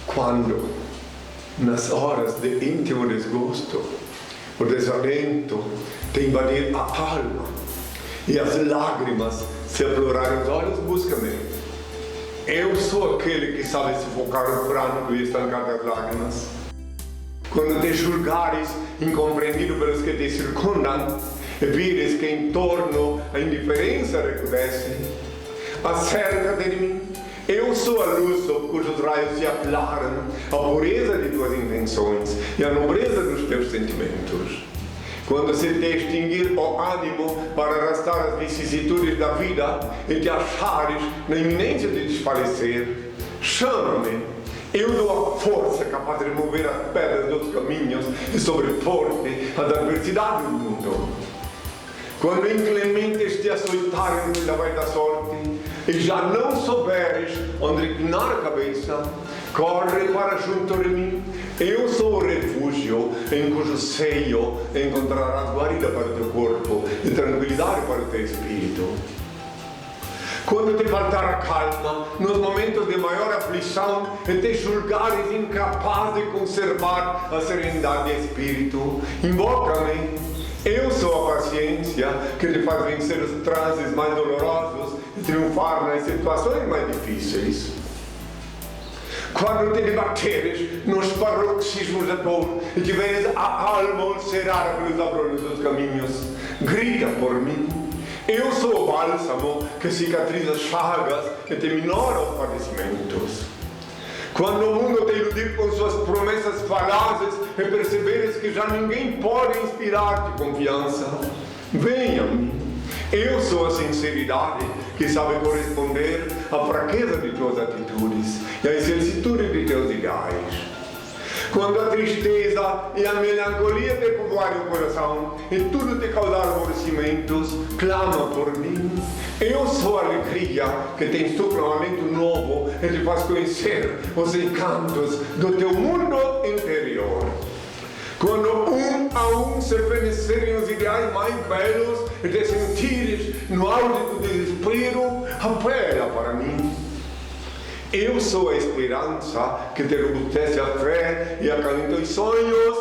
quando, nas horas de íntimo desgosto, o desalento te invadir a alma e as lágrimas se aflorarem os olhos, busca-me. Eu sou aquele que sabe sufocar o prano e estancar as lágrimas. Quando te julgares incompreendido pelos que te circundam e vires que em torno a indiferença recrudesce, acerca-te de mim. Eu sou a luz sob cujos raios se aflaram a pureza de tuas intenções e a nobreza dos teus sentimentos. Quando se te extinguir o ânimo para arrastar as vicissitudes da vida e te achares na iminência de desfalecer, chama-me. Eu dou a força capaz de remover as pedras dos caminhos e sobrepor-te às adversidades do mundo. Quando inclementes te açoitarem no vendaval da sorte e já não souberes onde reclinar a cabeça, corre para junto de mim. Eu sou o refúgio em cujo seio encontrarás guarida para o teu corpo e tranquilidade para o teu espírito. Quando te faltar a calma, nos momentos de maior aflição, e te julgares incapaz de conservar a serenidade de espírito, invoca-me. Eu sou a paciência que te faz vencer os transes mais dolorosos e triunfar nas situações mais difíceis. Quando te debateres nos paroxismos da dor e tiveres a alma ulcerada pelos abrolhos dos caminhos, grita por mim. Eu sou o bálsamo que cicatriza as chagas e te minora os padecimentos. Quando o mundo te iludir com suas promessas falazes e perceberes que já ninguém pode inspirar-te confiança, venha a mim. Eu sou a sinceridade que sabe corresponder à fraqueza de tuas atitudes e à incertitude de teus ideais. Quando a tristeza e a melancolia te povoarem o coração e tudo te causar aborrecimentos, clama por mim. Eu sou a alegria que te insufla um alento novo e te faz conhecer os encantos do teu mundo interior. Quando um a um se fenecerem os ideais mais belos e te sentires no auge do desespero, apela para mim. Eu sou a esperança que te robustece a fé e acalenta os sonhos.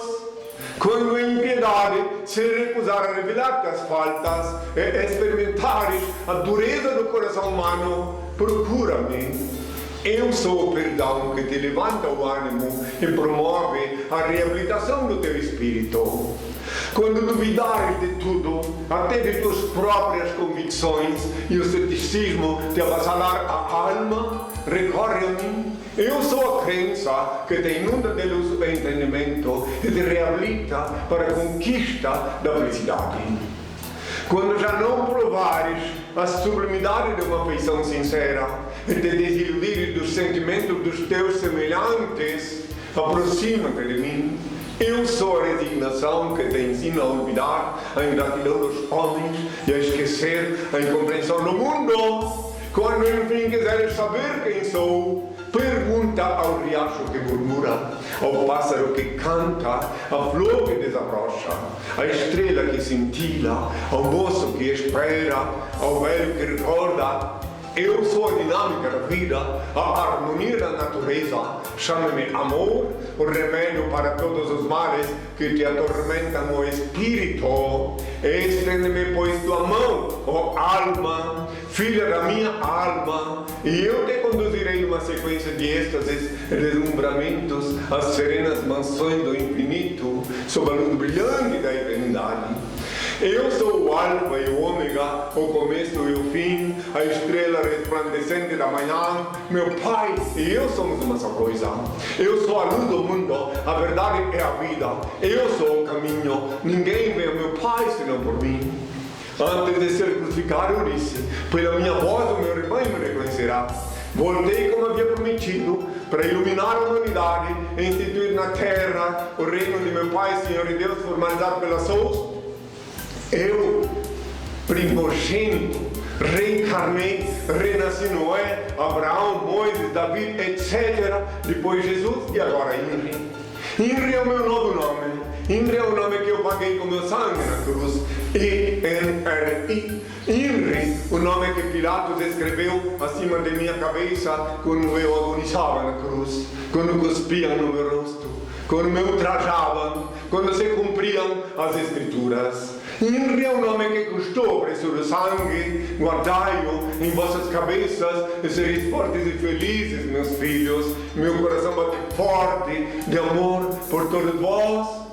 Quando a impiedade se recusar a revelar-te as faltas e experimentares a dureza do coração humano, procura-me. Eu sou o perdão que te levanta o ânimo e promove a reabilitação do teu espírito. Quando duvidares de tudo, até de tuas próprias convicções, e o ceticismo te avassalar a alma, recorre a mim. Eu sou a crença que te inunda de luz o entendimento e te reabilita para a conquista da felicidade. Quando já não provares a sublimidade de uma afeição sincera e te desiludires dos sentimentos dos teus semelhantes, aproxima-te de mim. Eu sou a resignação que te ensina a olvidar a ingratidão dos homens e a esquecer a incompreensão do mundo. Quando enfim quiseres saber quem sou, pergunta ao riacho que murmura, ao pássaro que canta, à flor que desabrocha, à estrela que cintila, ao moço que espera, ao velho que recorda. Eu sou a dinâmica da vida, a harmonia da natureza. Chama-me amor, o remédio para todos os males que te atormentam o espírito. Estende-me, pois, tua mão, ó alma, filha da minha alma, e eu te conduzirei uma sequência de êxtases e deslumbramentos às serenas mansões do infinito, sob a luz brilhante da eternidade. Eu sou o alfa e o ômega, o começo e o fim, a estrela resplandecente da manhã. Meu Pai e eu somos uma só coisa. Eu sou a luz do mundo, a verdade é a vida. Eu sou o caminho, ninguém vê o meu Pai senão por mim. Antes de ser crucificado eu disse, pela minha voz o meu rebanho me reconhecerá. Voltei como havia prometido, para iluminar a humanidade e instituir na terra o reino de meu Pai, Senhor e Deus, formalizado pela Sous. Eu, primogênito, reencarnei, renasci Noé, Abraão, Moisés, Davi, etc. Depois Jesus e agora Inri. Inri é o meu novo nome. INRI é o nome que eu paguei com meu sangue na cruz. INRI. INRI, o nome que Pilatos escreveu acima de minha cabeça quando eu agonizava na cruz, quando cuspiam no meu rosto, quando me ultrajavam, quando se cumpriam as escrituras. INRI é o nome que custou o preço do sangue. Guardai-o em vossas cabeças e sereis fortes e felizes, meus filhos. Meu coração bate forte de amor por todos vós.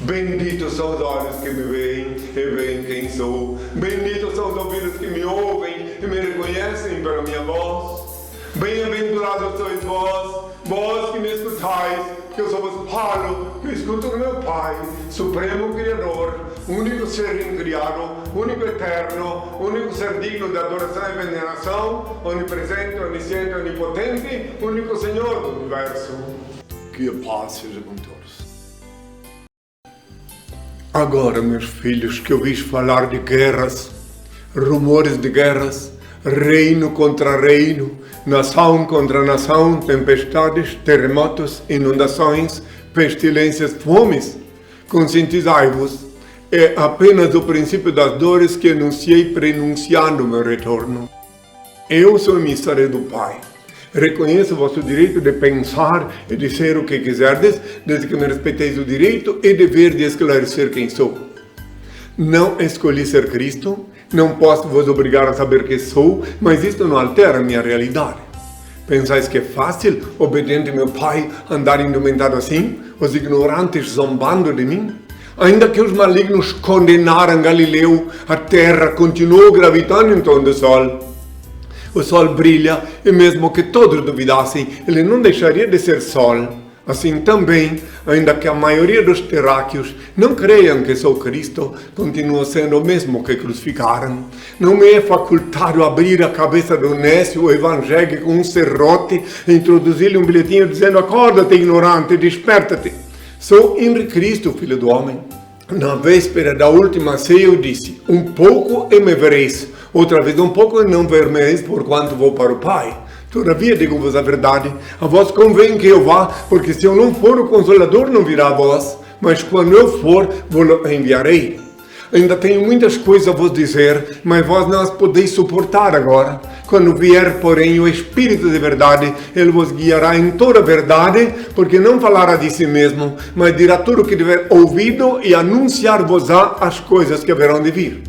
Benditos são os olhos que me veem e veem quem sou. Benditos são os ouvidos que me ouvem e me reconhecem pela minha voz. Bem-aventurados sois vós, vós que me escutais, que eu só vos falo, que escuto do meu Pai, Supremo Criador, único ser incriado, único eterno, único ser digno de adoração e veneração, onipresente, onisciente, onipotente, único Senhor do universo. Que a paz seja com todos. Agora, meus filhos, que ouvis falar de guerras, rumores de guerras, reino contra reino, nação contra nação, tempestades, terremotos, inundações, pestilências, fomes, conscientizai-vos, é apenas o princípio das dores que anunciei prenunciando meu retorno. Eu sou emissário do Pai. Reconheço o vosso direito de pensar e de ser o que quiserdes, desde que me respeiteis o direito e dever de esclarecer quem sou. Não escolhi ser Cristo, não posso vos obrigar a saber que sou, mas isto não altera a minha realidade. Pensais que é fácil, obediente meu Pai, andar indumentado assim, os ignorantes zombando de mim? Ainda que os malignos condenaram Galileu, a terra continuou gravitando em torno do sol. O sol brilha e mesmo que todos duvidassem, ele não deixaria de ser sol. Assim também, ainda que a maioria dos terráqueos não creiam que sou Cristo, continuo sendo o mesmo que crucificaram. Não me é facultado abrir a cabeça do nécio evangélico com um serrote e introduzir-lhe um bilhetinho dizendo: acorda-te, ignorante, desperta-te. Sou INRI Cristo, Filho do Homem. Na véspera da última ceia eu disse: um pouco e me vereis. Outra vez um pouco e não ver-me-eis, porquanto vou para o Pai. Todavia digo-vos a verdade, a vós convém que eu vá, porque se eu não for, o Consolador não virá a vós, mas quando eu for, vos enviarei. Ainda tenho muitas coisas a vos dizer, mas vós não as podeis suportar agora. Quando vier, porém, o Espírito de verdade, ele vos guiará em toda a verdade, porque não falará de si mesmo, mas dirá tudo o que tiver ouvido e anunciar-vos-á as coisas que haverão de vir.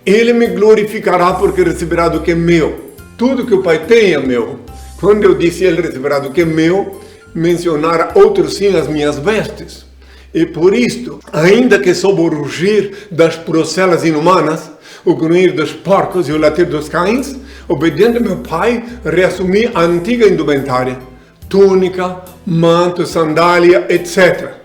Ele me glorificará porque receberá do que é meu. Tudo que o Pai tem é meu. Quando eu disse ele receberá do que é meu, mencionara outros sim as minhas vestes. E por isto, ainda que sob o rugir das procelas inumanas, o grunhir dos porcos e o latir dos cães, obediente ao meu Pai, reassumi a antiga indumentária, túnica, manto, sandália, etc.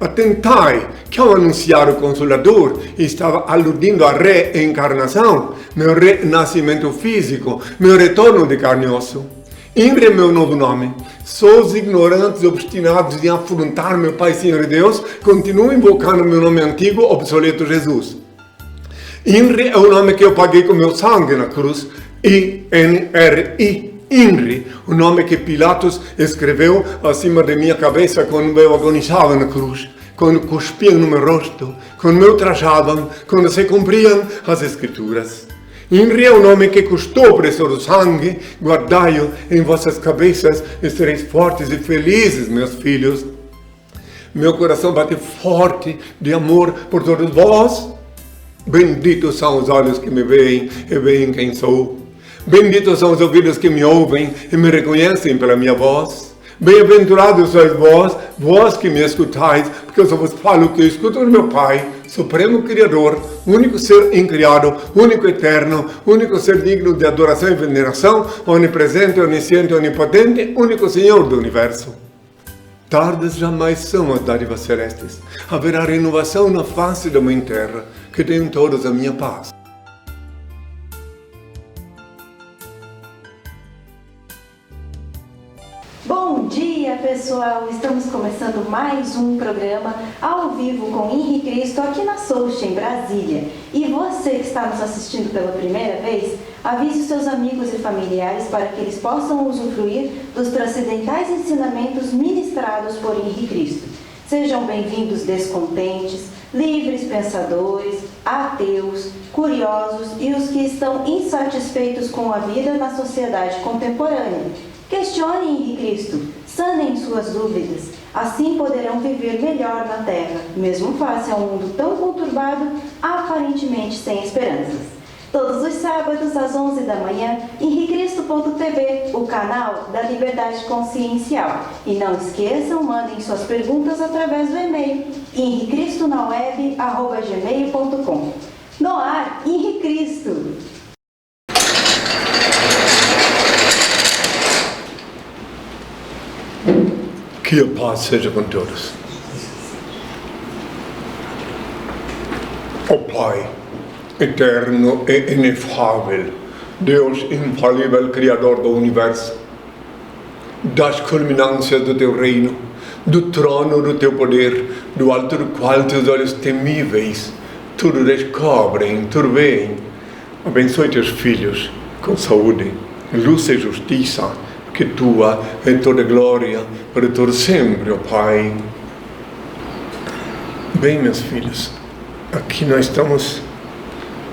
Atentai que ao anunciar o Consolador estava aludindo à reencarnação, meu renascimento físico, meu retorno de carne e osso. INRI é meu novo nome. Só os ignorantes obstinados em afrontar meu Pai Senhor e Deus continuam invocando meu nome antigo, obsoleto Jesus. INRI é o nome que eu paguei com meu sangue na cruz. INRI. INRI, o nome que Pilatos escreveu acima de minha cabeça quando eu agonizava na cruz, quando cuspiam no meu rosto, quando me ultrajavam, quando se cumpriam as Escrituras. INRI é o nome que custou o preço do sangue. Guardai-o em vossas cabeças e sereis fortes e felizes, meus filhos. Meu coração bate forte de amor por todos vós. Benditos são os olhos que me veem e veem quem sou. Benditos são os ouvidos que me ouvem e me reconhecem pela minha voz. Bem-aventurados sois vós, vós que me escutais, porque eu só vos falo que eu escuto do meu Pai, Supremo Criador, único ser incriado, único eterno, único ser digno de adoração e veneração, onipresente, onisciente, onipotente, único Senhor do universo. Tardes jamais são as dádivas celestes. Haverá renovação na face da mãe terra, que tenham todos a minha paz. Bom dia, pessoal! Estamos começando mais um programa ao vivo com INRI Cristo aqui na Soul, em Brasília. E você que está nos assistindo pela primeira vez, avise seus amigos e familiares para que eles possam usufruir dos transcendentais ensinamentos ministrados por INRI Cristo. Sejam bem-vindos descontentes, livres pensadores, ateus, curiosos e os que estão insatisfeitos com a vida na sociedade contemporânea. Questionem Henri Cristo, sanem suas dúvidas, assim poderão viver melhor na Terra, mesmo face a um mundo tão conturbado, aparentemente sem esperanças. Todos os sábados, às 11 da manhã, henricristo.tv, o canal da Liberdade Consciencial. E não esqueçam, mandem suas perguntas através do e-mail henricristo.gmail.com. No ar, Henri Cristo! Que a paz seja com todos. Ó Pai, eterno e inefável, Deus infalível, Criador do Universo, das culminâncias do Teu reino, do trono do Teu poder, do alto do qual Teus olhos temíveis tudo descobrem, tudo veem. Abençoe Teus filhos com saúde, luz e justiça, que Tua é toda glória para todo sempre, ó Pai. Bem, meus filhos, aqui nós estamos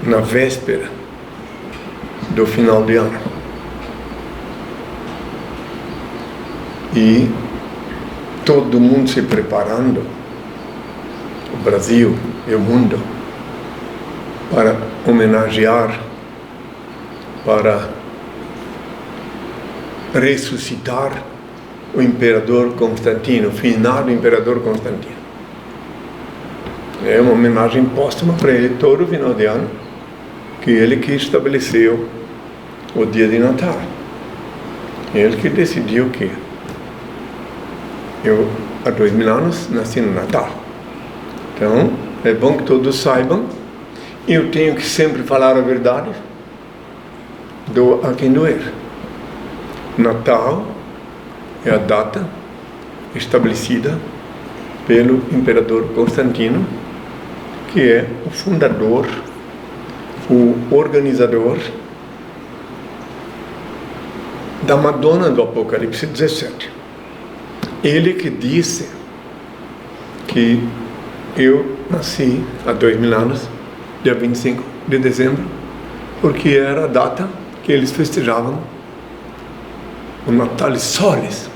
na véspera do final de ano. E todo mundo se preparando, o Brasil e o mundo, para homenagear, para ressuscitar o imperador Constantino, o finado imperador Constantino. É uma homenagem póstuma para ele todo o final de ano, que ele que estabeleceu o dia de Natal. Ele que decidiu que eu, há 2000 anos, nasci no Natal. Então, é bom que todos saibam. Eu tenho que sempre falar a verdade, doa a quem doer. Natal é a data estabelecida pelo imperador Constantino, que é o fundador, o organizador da Madonna do Apocalipse 17. Ele que disse que eu nasci há 2000 anos, dia 25 de dezembro, porque era a data que eles festejavam o Natalis Solis.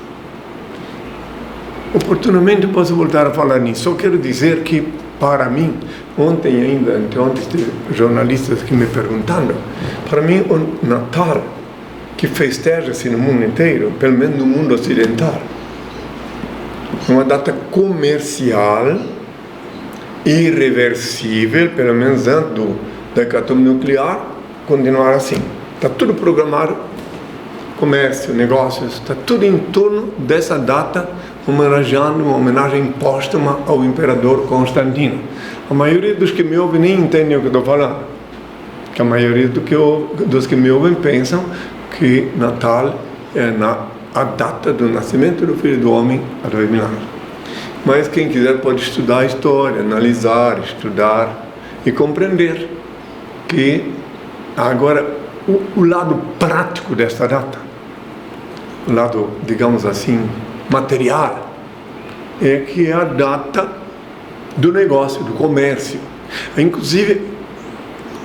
Oportunamente posso voltar a falar nisso. Só quero dizer que, para mim, ontem teve jornalistas que me perguntando, para mim o Natal, que festeja-se no mundo inteiro, pelo menos no mundo ocidental, é uma data comercial, irreversível, pelo menos antes da hecatombe nuclear, continuar assim. Está tudo programado, comércio, negócios, está tudo em torno dessa data, homenageando uma homenagem póstuma ao imperador Constantino. A maioria dos que me ouvem nem entendem o que estou falando, que a maioria dos que me ouvem pensam que Natal é a data do nascimento do Filho do Homem há 2000 anos. Mas quem quiser pode estudar a história, analisar, estudar e compreender que agora o lado prático desta data, o lado, digamos assim, material, é que é a data do negócio, do comércio. Inclusive,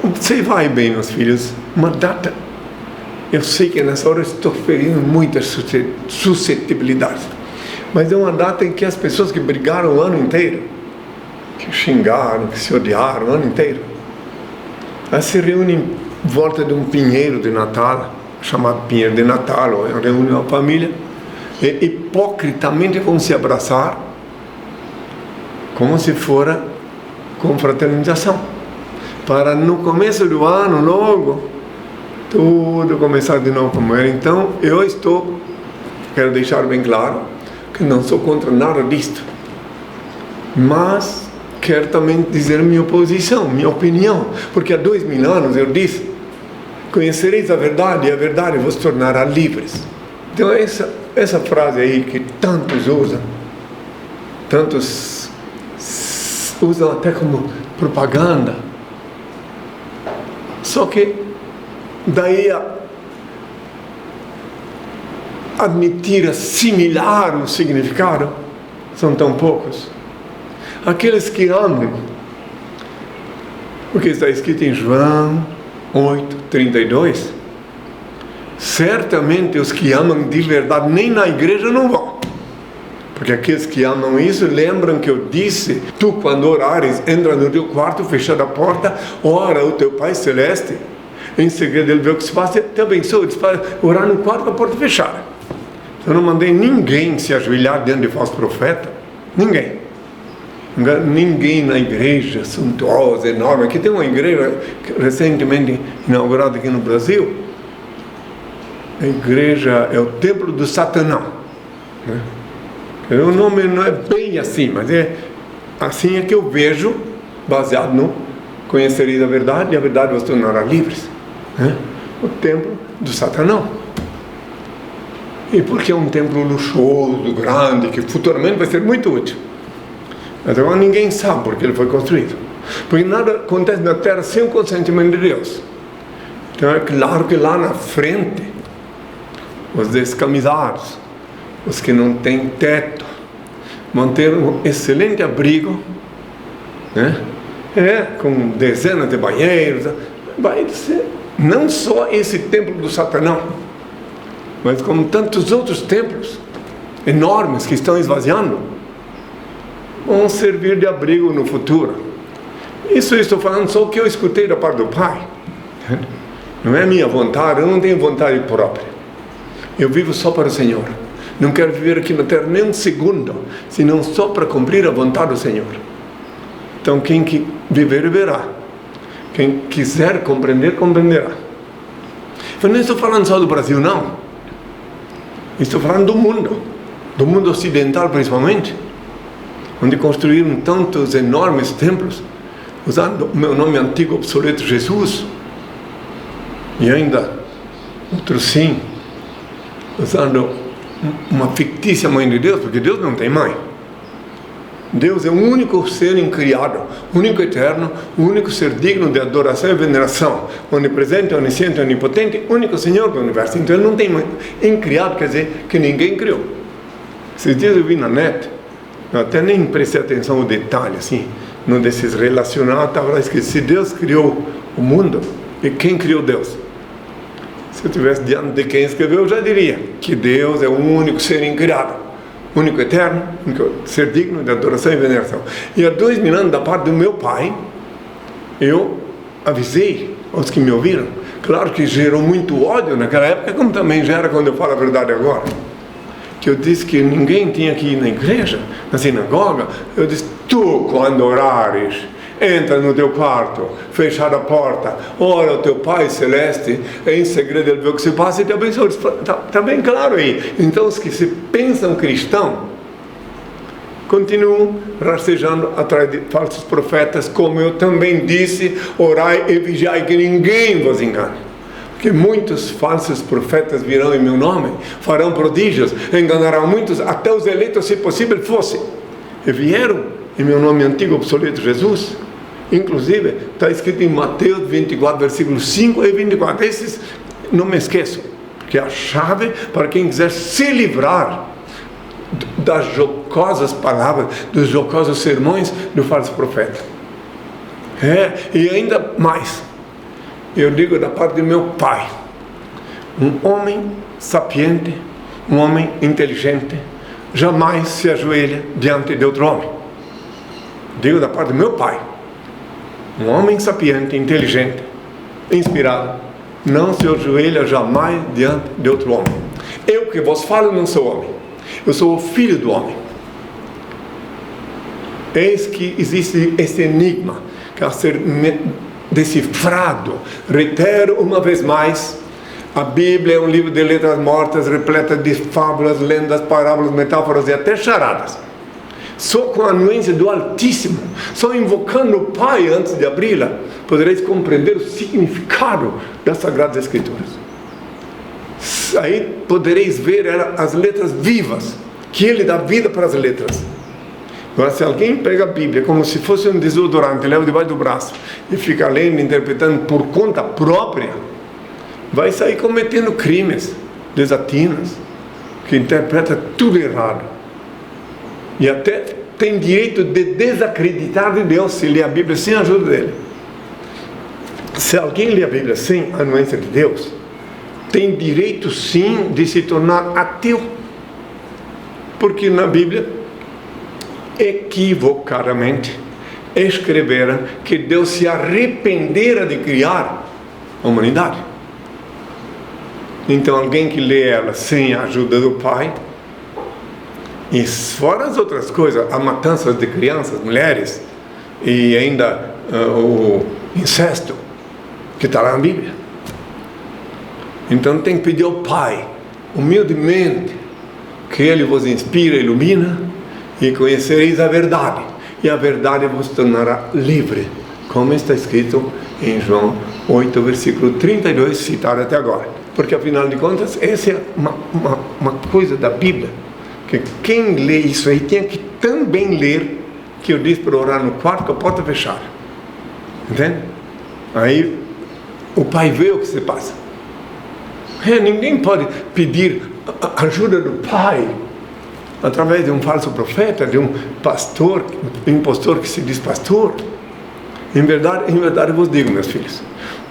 você vai bem, meus filhos, uma data, eu sei que nessa hora eu estou ferindo muitas suscetibilidades, mas é uma data em que as pessoas que brigaram o ano inteiro, que xingaram, que se odiaram o ano inteiro, elas se reúnem em volta de um pinheiro de Natal, chamado Pinheiro de Natal, ou reúnem uma família, e hipocritamente vão se abraçar como se fora confraternização, para no começo do ano logo tudo começar de novo como era. Então quero deixar bem claro que não sou contra nada disto, mas quero também dizer minha posição, minha opinião, porque há 2000 anos eu disse: conhecereis a verdade e a verdade vos tornará livres. Então essa frase aí que tantos usam até como propaganda, só que daí a admitir assimilar o significado são tão poucos. aqueles que amam. Porque está escrito em João 8:32. Certamente os que amam de verdade nem na igreja não vão. Porque aqueles que amam isso lembram que eu disse: tu, quando orares, entra no teu quarto, fecha a porta, ora o teu Pai Celeste, em segredo ele vê o que se passa, te abençoa. Eles fazem orar no quarto com a porta fechada. Eu não mandei ninguém se ajoelhar diante de falso profeta. Ninguém na igreja suntuosa, enorme. Aqui tem uma igreja recentemente inaugurada aqui no Brasil. A igreja é o templo do Satanás, né? O nome não é bem assim, mas é assim é que eu vejo, baseado no conhecereis a verdade, e a verdade vos tornará livres, né? O templo do Satanás. E porque é um templo luxuoso, grande, que futuramente vai ser muito útil. Mas agora ninguém sabe porque ele foi construído. Porque nada acontece na terra sem o consentimento de Deus. Então é claro que lá na frente, os descamisados, os que não têm teto, vão ter um excelente abrigo, né? Com dezenas de banheiros. Vai ser não só esse templo do Satanás, mas como tantos outros templos enormes que estão esvaziando, vão servir de abrigo no futuro. Isso eu estou falando só o que eu escutei da parte do Pai. Não é minha vontade, eu não tenho vontade própria. Eu vivo só para o Senhor. Não quero viver aqui na terra nem um segundo, senão só para cumprir a vontade do Senhor. Então quem viver, verá. Quem quiser compreender, compreenderá. Eu não estou falando só do Brasil, não. Estou falando do mundo ocidental principalmente, onde construíram tantos enormes templos, usando o meu nome antigo obsoleto Jesus, e ainda outros sim, usando uma fictícia mãe de Deus, porque Deus não tem mãe. Deus é o único ser incriado, único eterno, o único ser digno de adoração e veneração, onipresente, onisciente, onipotente, único Senhor do universo. Então ele não tem mãe. Incriado quer dizer que ninguém criou. Esses dias eu vi na net, eu até nem prestei atenção ao detalhe, assim, num desses relacionados, estava lá escrito: se Deus criou o mundo, e quem criou Deus? Se eu estivesse diante de quem escreveu, eu já diria que Deus é o único ser incriado, único eterno, único ser digno de adoração e veneração. E há 2.000 anos, da parte do meu pai, eu avisei aos que me ouviram. Claro que gerou muito ódio naquela época, como também gera quando eu falo a verdade agora. Que eu disse que ninguém tinha que ir na igreja, na sinagoga. Eu disse: tu, quando orares, entra no teu quarto, fecha a porta, ora o teu Pai Celeste, em segredo ele vê o que se passa e te abençoa. Está bem claro aí. Então os que se pensam cristão continuam rastejando atrás de falsos profetas, como eu também disse: orai e vigiai que ninguém vos engane. Porque muitos falsos profetas virão em meu nome, farão prodígios, enganarão muitos, até os eleitos, se possível fosse. E vieram em meu nome antigo, obsoleto, Jesus. Inclusive, está escrito em Mateus 24, versículos 5 e 24. Esses não me esqueço, porque é a chave para quem quiser se livrar das jocosas palavras, dos jocosos sermões do falso profeta. E ainda mais, eu digo da parte do meu pai, um homem sapiente, um homem inteligente, jamais se ajoelha diante de outro homem. Digo da parte do meu pai, um homem sapiente, inteligente, inspirado, não se ajoelha jamais diante de outro homem. Eu que vos falo não sou homem, eu sou o filho do homem. Eis que existe esse enigma que a ser decifrado. Reitero uma vez mais: a Bíblia é um livro de letras mortas, repleta de fábulas, lendas, parábolas, metáforas e até charadas. Só com a anuência do Altíssimo, só invocando o Pai antes de abri-la, podereis compreender o significado das Sagradas Escrituras. Aí podereis ver as letras vivas, que Ele dá vida para as letras. Agora, se alguém pega a Bíblia como se fosse um desodorante, leva debaixo do braço e fica lendo, interpretando por conta própria, vai sair cometendo crimes, desatinos, que interpreta tudo errado. E até tem direito de desacreditar de Deus se lê a Bíblia sem a ajuda dele. Se alguém lê a Bíblia sem a anuência de Deus, tem direito sim de se tornar ateu. Porque na Bíblia, equivocadamente, escreveram que Deus se arrependera de criar a humanidade. Então alguém que lê ela sem a ajuda do Pai, e fora as outras coisas, a matança de crianças, mulheres, e ainda o incesto, que está lá na Bíblia. Então tem que pedir ao Pai, humildemente, que Ele vos inspira, ilumina, e conhecereis a verdade, e a verdade vos tornará livre, como está escrito em João 8, versículo 32, citado até agora. Porque afinal de contas, essa é uma coisa da Bíblia, que quem lê isso aí tem que também ler, que eu disse para orar no quarto com a porta fechada. Entende? Aí o Pai vê o que se passa. Ninguém pode pedir a ajuda do Pai através de um falso profeta, de um pastor, impostor que se diz pastor. Em verdade eu vos digo, meus filhos,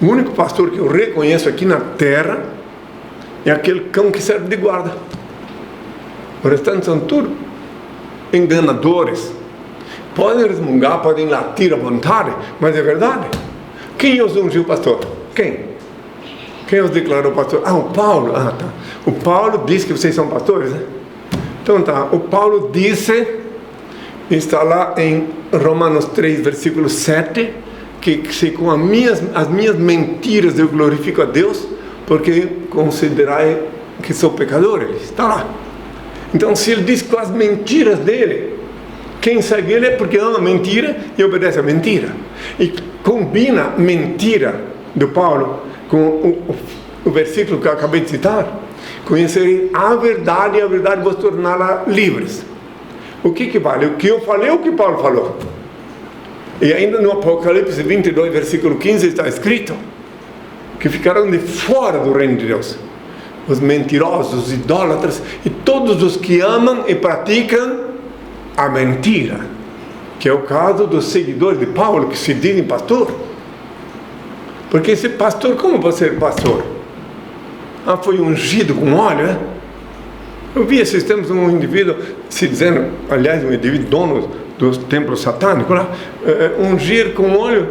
o único pastor que eu reconheço aqui na terra é aquele cão que serve de guarda. Os restantes são tudo enganadores. Podem resmungar, podem latir à vontade, mas é verdade. Quem os ungiu pastor? Quem os declarou pastor? O Paulo. Tá. O Paulo disse que vocês são pastores, né? Então tá, o Paulo disse, está lá em Romanos 3, versículo 7, que se com as minhas mentiras eu glorifico a Deus, porque considerai que sou pecador. Ele está lá. Então, se ele diz com as mentiras dele, quem segue ele é porque ama a mentira e obedece a mentira. E combina mentira do Paulo com o versículo que eu acabei de citar. Conhecerei a verdade e a verdade vos tornará livres. O que vale? O que eu falei ou o que Paulo falou? E ainda no Apocalipse 22, versículo 15 está escrito que ficarão de fora do reino de Deus os mentirosos, os idólatras e todos os que amam e praticam a mentira, que é o caso dos seguidores de Paulo, que se dizem pastor. Porque esse pastor, como pode ser pastor? Foi ungido com óleo, né? Eu vi esses tempos um indivíduo se dizendo, aliás, um indivíduo dono do templo satânico lá, ungir com óleo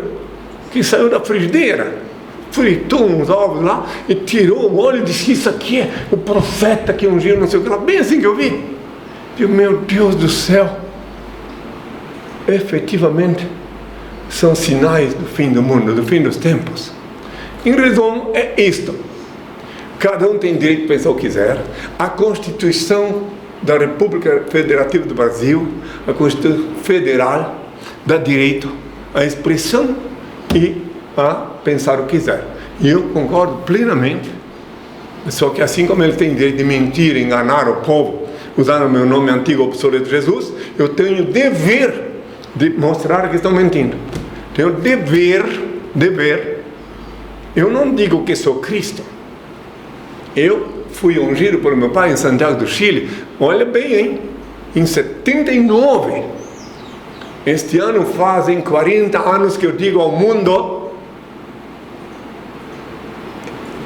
que saiu da frigideira. Fritou uns ovos lá e tirou o óleo e disse: isso aqui é o profeta que ungiu, não sei o que lá. Bem assim que eu vi. E meu Deus do céu, efetivamente são sinais do fim do mundo, do fim dos tempos. Em resumo, é isto. Cada um tem direito de pensar o que quiser. A Constituição da República Federativa do Brasil, a Constituição Federal, dá direito à expressão e a pensar o que quiser. E eu concordo plenamente. Só que assim como eles têm direito de mentir, enganar o povo, usando o meu nome antigo obsoleto Jesus, eu tenho dever de mostrar que estão mentindo. Tenho dever. Eu não digo que sou Cristo. Eu fui ungido por meu pai em Santiago do Chile. Olha bem, hein? Em 79. Este ano fazem 40 anos que eu digo ao mundo,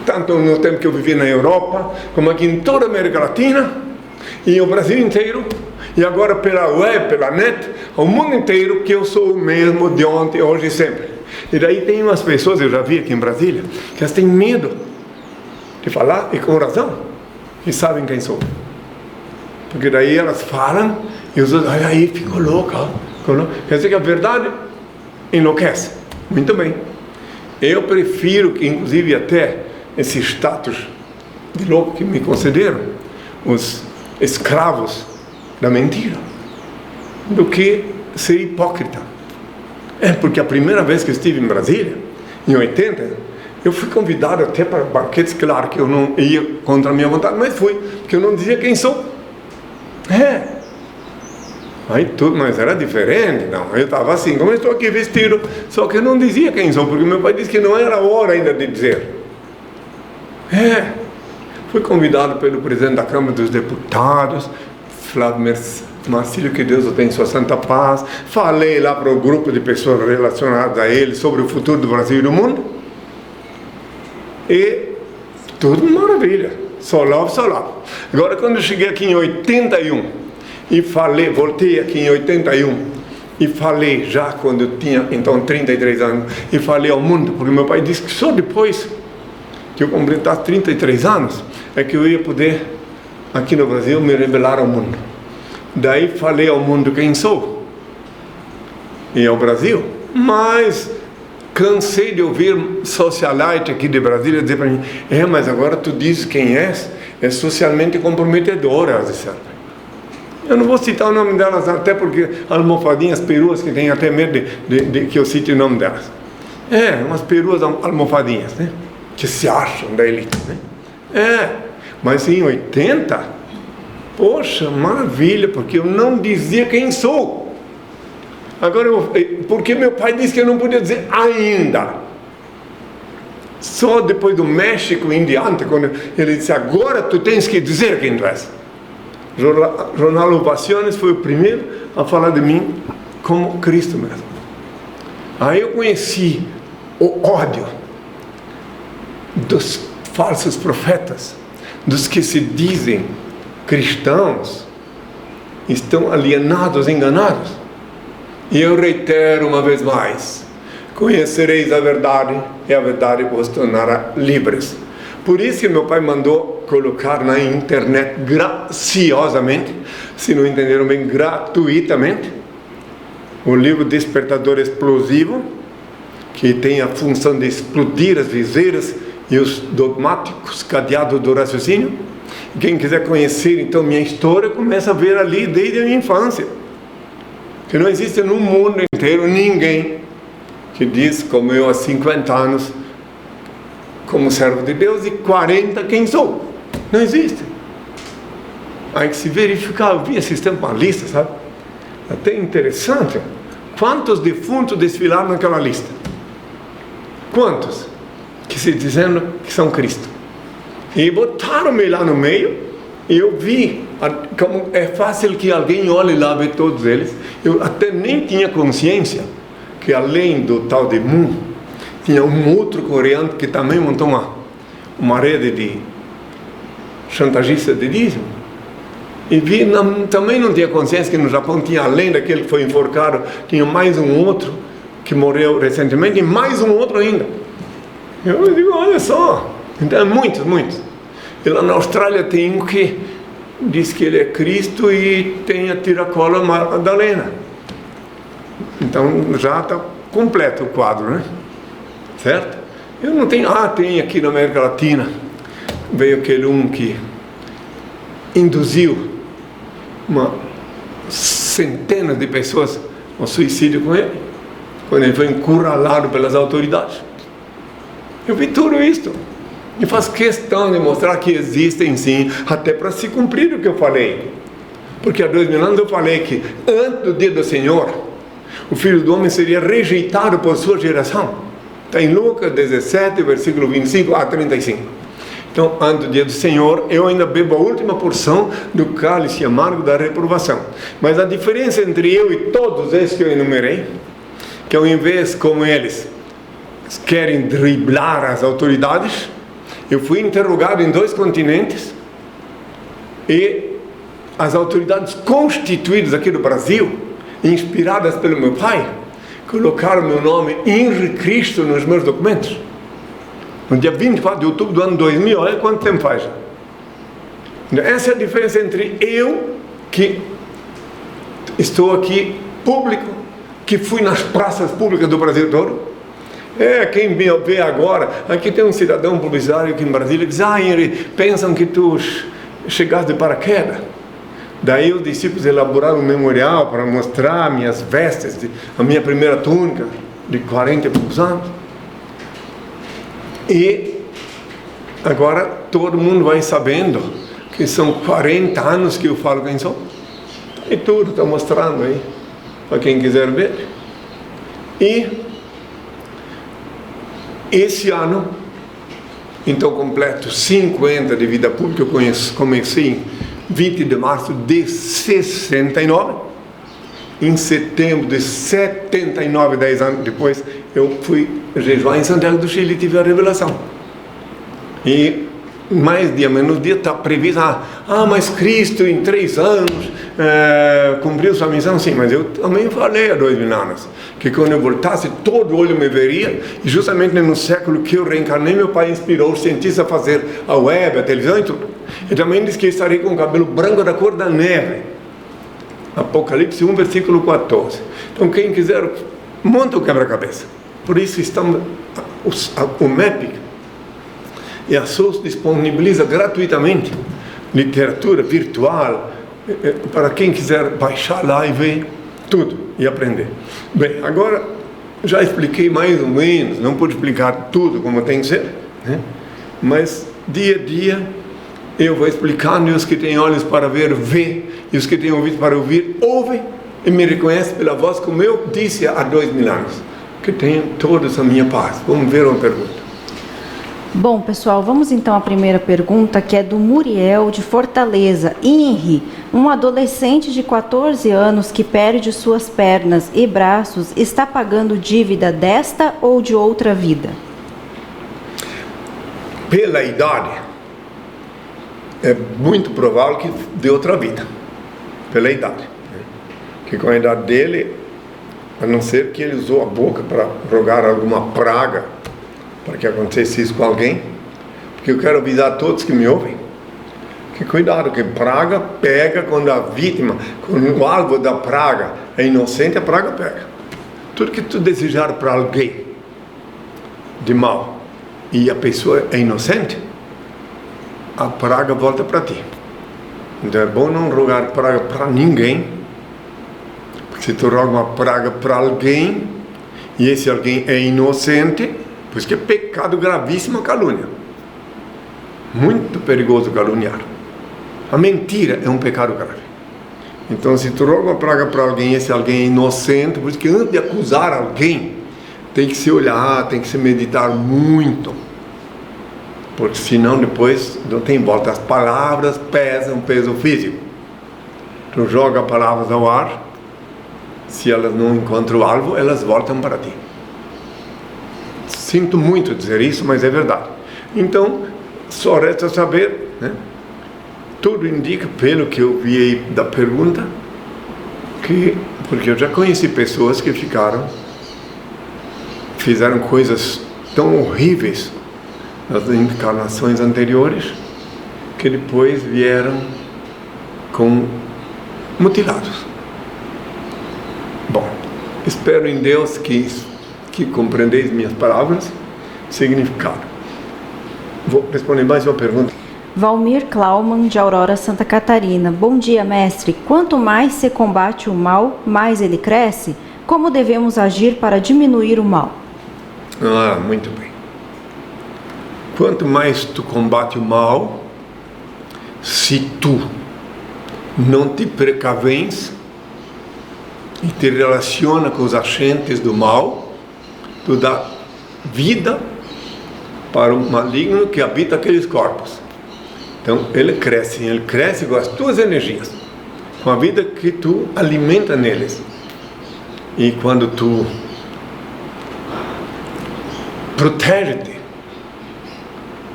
tanto no tempo que eu vivi na Europa, como aqui em toda a América Latina, e o Brasil inteiro, e agora pela web, pela net, ao mundo inteiro, que eu sou o mesmo de ontem, hoje e sempre. E daí tem umas pessoas, eu já vi aqui em Brasília, que elas têm medo de falar, e com razão, que sabem quem sou. Porque daí elas falam, e os outros, aí ficou louca. Quer dizer que a verdade enlouquece. Muito bem. Eu prefiro que, inclusive, até esse status de louco que me concederam, os escravos da mentira, do que ser hipócrita. Porque a primeira vez que eu estive em Brasília, em 80, eu fui convidado até para banquetes, claro que eu não ia contra a minha vontade, mas fui, porque eu não dizia quem sou. Aí tudo, mas era diferente, não. Eu estava assim, como eu estou aqui vestido, só que eu não dizia quem sou, porque meu pai disse que não era hora ainda de dizer. Fui convidado pelo presidente da Câmara dos Deputados, Flávio Marcílio, que Deus o tenha em sua santa paz. Falei lá para o grupo de pessoas relacionadas a ele sobre o futuro do Brasil e do mundo. E tudo maravilha. Só love. Agora, quando eu cheguei aqui em 81 e falei, voltei aqui em 81 e falei já quando eu tinha então 33 anos, e falei ao mundo, porque meu pai disse que só depois que eu completasse 33 anos é que eu ia poder, aqui no Brasil, me revelar ao mundo. Daí falei ao mundo quem sou e ao Brasil, mas cansei de ouvir socialite aqui de Brasília dizer para mim: mas agora tu dizes quem és, é socialmente comprometedora. Elas disseram. Eu não vou citar o nome delas, até porque almofadinhas, peruas, que tem até medo de que eu cite o nome delas. Umas peruas almofadinhas, né? Que se acham da elite, né? Mas em 80, poxa, maravilha, porque eu não dizia quem sou. Agora, porque meu pai disse que eu não podia dizer ainda. Só depois do México em diante, quando ele disse: agora tu tens que dizer quem tu és. Jornal Ovaciones foi o primeiro a falar de mim como Cristo mesmo. Aí eu conheci o ódio dos falsos profetas, dos que se dizem cristãos, estão alienados, enganados. E eu reitero uma vez mais: conhecereis a verdade, e a verdade vos tornará livres. Por isso que meu pai mandou colocar na internet graciosamente, se não entenderam bem, gratuitamente, o livro Despertador Explosivo, que tem a função de explodir as viseiras e os dogmáticos cadeados do raciocínio. Quem quiser conhecer então minha história, começa a ver ali desde a minha infância, que não existe no mundo inteiro ninguém que diz, como eu há 50 anos, como servo de Deus, e 40 quem sou. Não existe. Aí que se verificar, eu vi esses tempos uma lista, sabe? Até interessante. Quantos defuntos desfilaram naquela lista? Quantos? Que se dizendo que são Cristo. E botaram-me lá no meio, e eu vi como é fácil que alguém olhe lá e vê todos eles. Eu até nem tinha consciência que além do tal de Moon, tinha um outro coreano que também montou uma rede de chantagistas de dízimo. E vi, também não tinha consciência que no Japão tinha, além daquele que foi enforcado, tinha mais um outro que morreu recentemente, e mais um outro ainda. Eu digo, olha só, então muitos. E lá na Austrália tem um que diz que ele é Cristo e tem a tiracola Madalena. Então já está completo o quadro, né? Certo? Eu não tenho... tem aqui na América Latina, veio aquele que induziu centenas de pessoas ao suicídio com ele, quando ele foi encurralado pelas autoridades. Eu vi tudo isso e faço questão de mostrar que existem sim, até para se cumprir o que eu falei, porque há 2000 anos eu falei que antes do dia do Senhor o Filho do Homem seria rejeitado por sua geração. Está em Lucas 17, versículo 25 a 35. Então, antes do dia do Senhor, eu ainda bebo a última porção do cálice amargo da reprovação. Mas a diferença entre eu e todos esses que eu enumerei, que ao invés, como eles, querem driblar as autoridades, eu fui interrogado em 2 continentes, e as autoridades constituídas aqui do Brasil, inspiradas pelo meu pai, colocaram meu nome Henri Cristo nos meus documentos. No dia 24 de outubro do ano 2000, olha quanto tempo faz. Essa é a diferença entre eu, que estou aqui público, que fui nas praças públicas do Brasil todo. Quem me vê agora, aqui tem um cidadão publicitário aqui em Brasília, que diz: Henri, pensam que tu chegaste de paraquedas. Daí os discípulos elaboraram um memorial para mostrar minhas vestes, a minha primeira túnica de 40 e poucos anos. E agora todo mundo vai sabendo que são 40 anos que eu falo quem sou. E tudo está mostrando aí, para quem quiser ver. E esse ano, então completo 50 de vida pública. Eu comecei 20 de março de 69. Em setembro de 79, 10 anos depois, eu fui jejuar em Santiago do Chile e tive a revelação. E mais dia, menos dia, está previsto, mas Cristo em 3 anos cumpriu sua missão. Sim, mas eu também falei há 2000 anos, que quando eu voltasse, todo olho me veria, e justamente no século que eu reencarnei, meu pai inspirou os cientistas a fazer a web, a televisão e tudo. E também disse que eu estarei com o cabelo branco da cor da neve. Apocalipse 1, versículo 14. Então quem quiser, monta o quebra-cabeça. Por isso estamos, o MEP e a SOS disponibiliza gratuitamente literatura virtual para quem quiser baixar lá e ver tudo e aprender. Bem, agora já expliquei mais ou menos, não pude explicar tudo como tem que ser, né? Mas dia a dia eu vou explicando, e os que têm olhos para ver, vê, e os que têm ouvidos para ouvir, ouvem, e me reconhecem pela voz, como eu disse há 2000 anos. Que tenham todos a minha paz. Vamos ver uma pergunta. Bom, pessoal, vamos então à primeira pergunta, que é do Muriel, de Fortaleza. Henri, um adolescente de 14 anos que perde suas pernas e braços, está pagando dívida desta ou de outra vida? Pela idade, é muito provável que de outra vida. Pela idade. Que com a idade dele, a não ser que ele usou a boca para rogar alguma praga, para que acontecesse isso com alguém, porque eu quero avisar a todos que me ouvem, que cuidado, que praga pega quando a vítima, quando o alvo da praga é inocente, a praga pega. Tudo que tu desejar para alguém de mal e a pessoa é inocente, a praga volta para ti. Então é bom não rogar praga para ninguém, porque se tu roga uma praga para alguém e esse alguém é inocente, por isso que é pecado gravíssimo a calúnia. Muito perigoso caluniar. A mentira é um pecado grave. Então se tu roga uma praga para alguém e esse alguém é inocente, por isso que antes de acusar alguém, tem que se olhar, tem que se meditar muito. Porque senão depois não tem volta. As palavras pesam peso físico. Tu joga palavras ao ar, se elas não encontram o alvo, elas voltam para ti. Sinto muito dizer isso, mas é verdade. Então, só resta saber, né? Tudo indica, pelo que eu vi aí da pergunta, que, porque eu já conheci pessoas que fizeram coisas tão horríveis nas encarnações anteriores, que depois vieram com mutilados. Bom, espero em Deus que compreendeis minhas palavras, significado. Vou responder mais uma pergunta. Valmir Klauman, de Aurora, Santa Catarina. Bom dia, mestre. Quanto mais se combate o mal, mais ele cresce? Como devemos agir para diminuir o mal? Muito bem. Quanto mais tu combate o mal, se tu não te precavens e te relaciona com os agentes do mal, tu dá vida para o maligno que habita aqueles corpos. Então ele cresce com as tuas energias, com a vida que tu alimenta neles. E quando tu protege-te,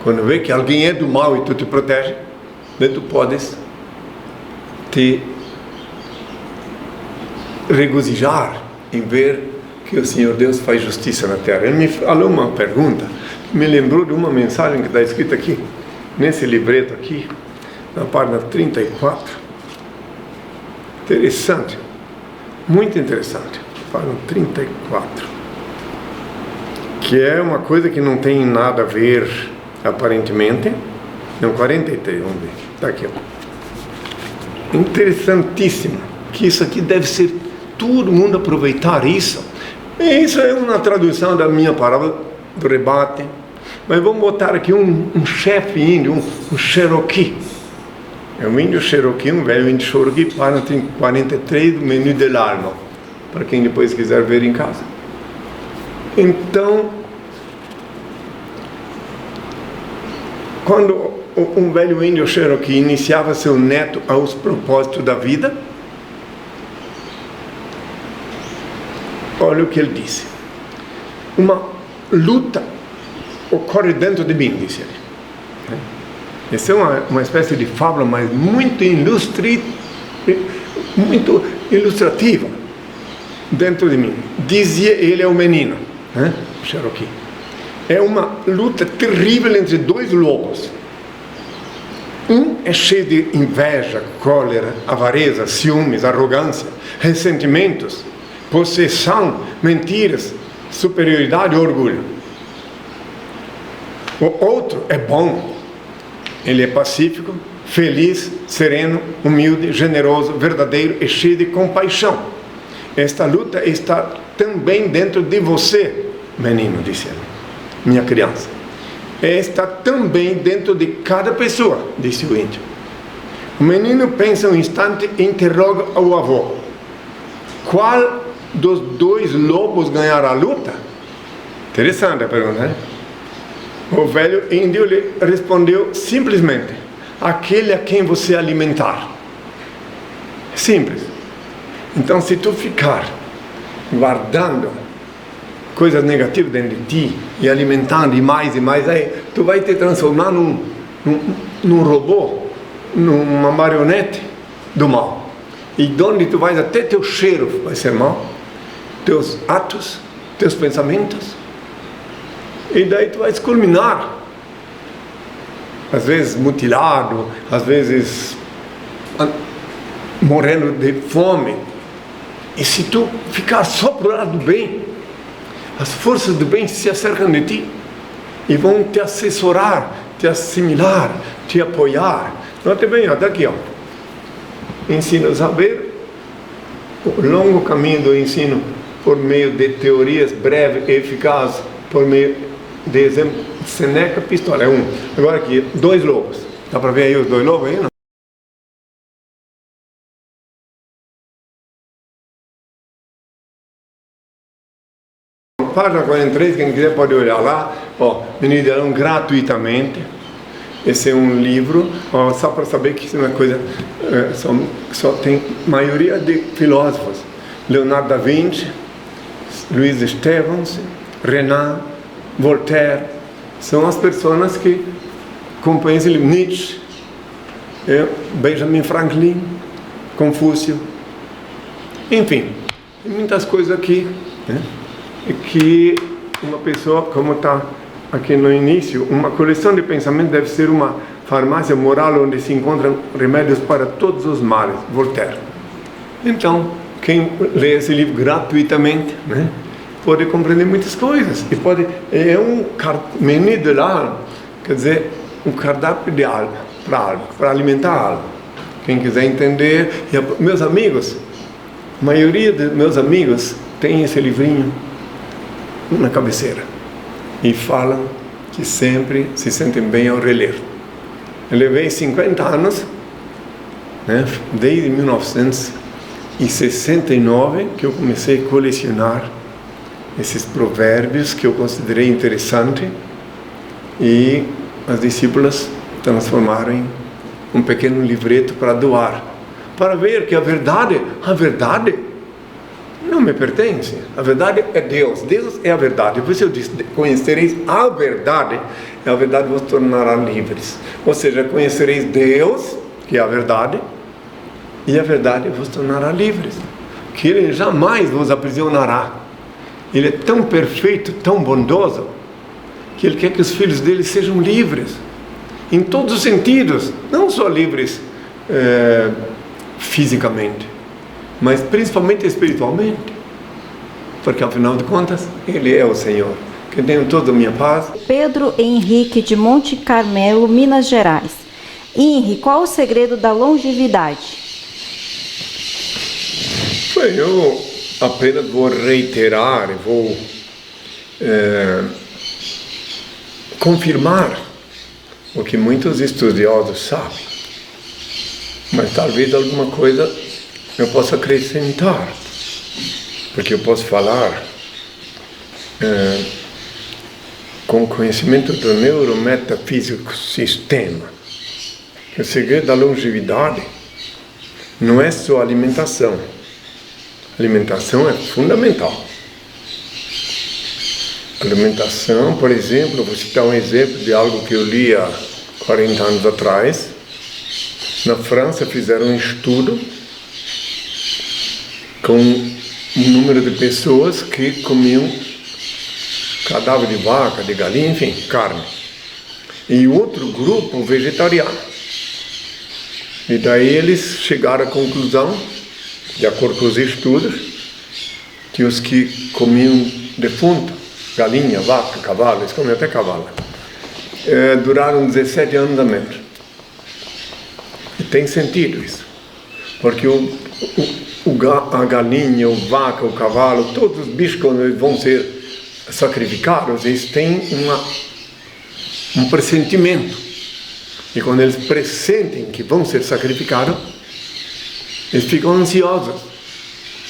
quando vê que alguém é do mal e tu te protege, daí tu podes te regozijar em ver que o Senhor Deus faz justiça na terra. Ele me falou uma pergunta, me lembrou de uma mensagem que está escrita aqui, nesse livreto aqui, na página 34. Interessante, muito interessante, página 34, que é uma coisa que não tem nada a ver, aparentemente, não, 43, vamos ver, está aqui, ó. Interessantíssimo, que isso aqui deve ser, todo mundo aproveitar isso. E isso é uma tradução da minha palavra do rebate, mas vamos botar aqui um chefe índio, um Cherokee. É um índio Cherokee, um velho índio Cherokee, página 43 do Menu del Alma, para quem depois quiser ver em casa. Então, quando um velho índio Cherokee iniciava seu neto aos propósitos da vida, olha o que ele disse. Uma luta ocorre dentro de mim, disse ele. Essa é uma espécie de fábula, mas muito ilustrativa dentro de mim. Dizia ele ao menino, Cherokee. É uma luta terrível entre dois lobos. Um é cheio de inveja, cólera, avareza, ciúmes, arrogância, ressentimentos, possessão, mentiras, superioridade e orgulho. O outro é bom. Ele é pacífico, feliz, sereno, humilde, generoso, verdadeiro e cheio de compaixão. Esta luta está também dentro de você, menino, disse ele, minha criança. Está também dentro de cada pessoa, disse o índio. O menino pensa um instante e interroga o avô. Qual dos dois lobos ganhará a luta? Interessante a pergunta, né? O velho índio lhe respondeu simplesmente: aquele a quem você alimentar. Simples. Então, se tu ficar guardando coisas negativas dentro de ti e alimentando e mais, aí tu vai te transformar num robô, numa marionete do mal. E de onde tu vais, até teu cheiro vai ser mal, teus atos, teus pensamentos. E daí tu vais culminar, às vezes mutilado, às vezes morrendo de fome. E se tu ficar só pro lado do bem, as forças do bem se acercam de ti e vão te assessorar, te assimilar, te apoiar. Note bem, ó, daqui, ó. Ensino a saber, o longo caminho do ensino por meio de teorias breves e eficazes, por meio de exemplo, Seneca Pistola, é um. Agora aqui, dois lobos. Dá para ver aí os dois lobos aí, não? Página 43, quem quiser pode olhar lá. Ó, Menino Leão gratuitamente. Esse é um livro, ó, só para saber que isso é uma coisa, só tem maioria de filósofos. Leonardo da Vinci, Luiz Estevans, Renan, Voltaire, são as pessoas que compõem esse livro. Nietzsche, Benjamin Franklin, Confúcio, enfim, tem muitas coisas aqui, né? Que uma pessoa, como está aqui no início, uma coleção de pensamentos deve ser uma farmácia moral onde se encontram remédios para todos os males, Voltaire. Então, quem lê esse livro gratuitamente, né, pode compreender muitas coisas. E pode, é um menu de l'âme, quer dizer, um cardápio de alma, para alimentar a alma. Quem quiser entender, e meus amigos, a maioria dos meus amigos tem esse livrinho na cabeceira e falam que sempre se sentem bem ao reler. Eu levei 50 anos, né, desde 1969 que eu comecei a colecionar esses provérbios que eu considerei interessante, e as discípulas transformaram em um pequeno livreto para doar, para ver que a verdade não me pertence. A verdade é Deus. Deus é a verdade. Por isso eu disse: conhecereis a verdade vos tornará livres. Ou seja, conhecereis Deus, que é a verdade, e a verdade vos tornará livres. Que Ele jamais vos aprisionará. Ele é tão perfeito, tão bondoso, que Ele quer que os filhos dele sejam livres, em todos os sentidos, não só livres fisicamente, mas principalmente espiritualmente, porque afinal de contas Ele é o Senhor. Que tenham toda a minha paz. Pedro Henrique de Monte Carmelo, Minas Gerais. Henrique, qual o segredo da longevidade? Bem, eu apenas vou reiterar, vou confirmar o que muitos estudiosos sabem, mas talvez alguma coisa eu posso acrescentar, porque eu posso falar com conhecimento do neurometafísico sistema. O segredo da longevidade não é só alimentação. Alimentação é fundamental. Alimentação, por exemplo, vou citar um exemplo de algo que eu li há 40 anos atrás. Na França fizeram um estudo com um número de pessoas que comiam cadáver de vaca, de galinha, enfim, carne. E outro grupo vegetariano. E daí eles chegaram à conclusão, de acordo com os estudos, que os que comiam defunto, galinha, vaca, cavalo, eles comiam até cavalo, duraram 17 anos a menos. E tem sentido isso, porque a galinha, o vaca, o cavalo, todos os bichos, quando eles vão ser sacrificados, eles têm um pressentimento. E quando eles pressentem que vão ser sacrificados, eles ficam ansiosos,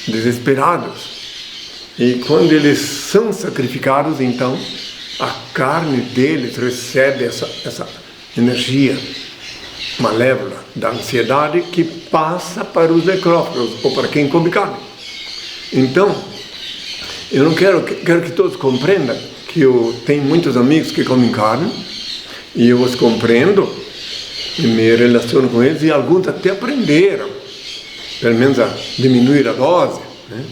desesperados. E quando eles são sacrificados, então, a carne deles recebe essa energia malévola da ansiedade que passa para os necrófilos, ou para quem come carne. Então, eu não quero que todos compreendam que eu tenho muitos amigos que comem carne, e eu os compreendo, e me relaciono com eles, e alguns até aprenderam, pelo menos a diminuir a dose, né?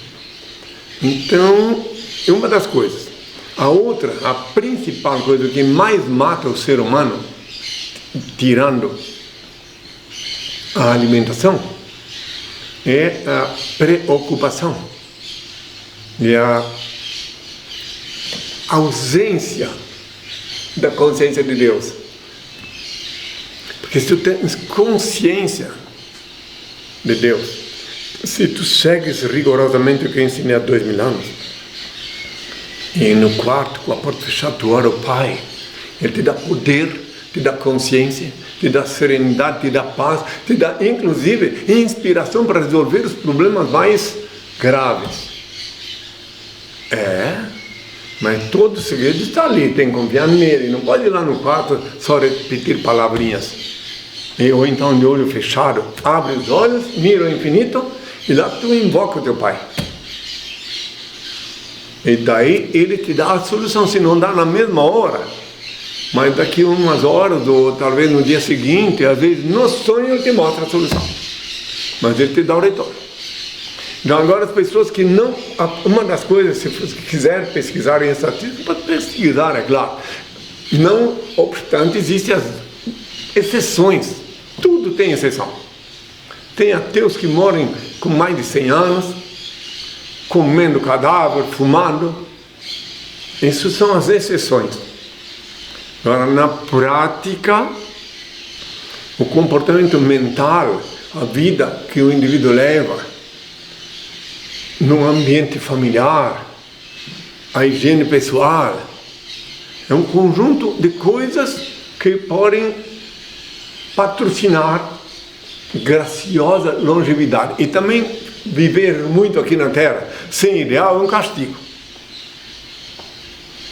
Então, é uma das coisas. A outra, a principal coisa que mais mata o ser humano, tirando a alimentação, é a preocupação e a ausência da consciência de Deus. Porque se tu tens consciência de Deus, se tu segues rigorosamente o que eu ensinei há 2000 anos, e no quarto, com a porta fechada, tu ora ao Pai, Ele te dá poder, te dá consciência, te dá serenidade, te dá paz, te dá inclusive inspiração para resolver os problemas mais graves. Mas todo o segredo está ali, tem que confiar nele, não pode ir lá no quarto só repetir palavrinhas. Ou então de olho fechado, abre os olhos, mira o infinito e lá tu invoca o teu Pai. E daí ele te dá a solução, se não dá na mesma hora, mas daqui umas horas, ou talvez no dia seguinte, às vezes no sonho ele te mostra a solução, mas ele te dá o retorno. Então agora as pessoas que não, uma das coisas, se quiser pesquisar em estatística, pode pesquisar, é claro, não obstante existem as exceções, tudo tem exceção. Tem ateus que morrem com mais de 100 anos, comendo cadáver, fumando. Isso são as exceções. Agora, na prática, o comportamento mental, a vida que o indivíduo leva, no ambiente familiar, a higiene pessoal, é um conjunto de coisas que podem patrocinar graciosa longevidade. E também viver muito aqui na Terra sem ideal é um castigo.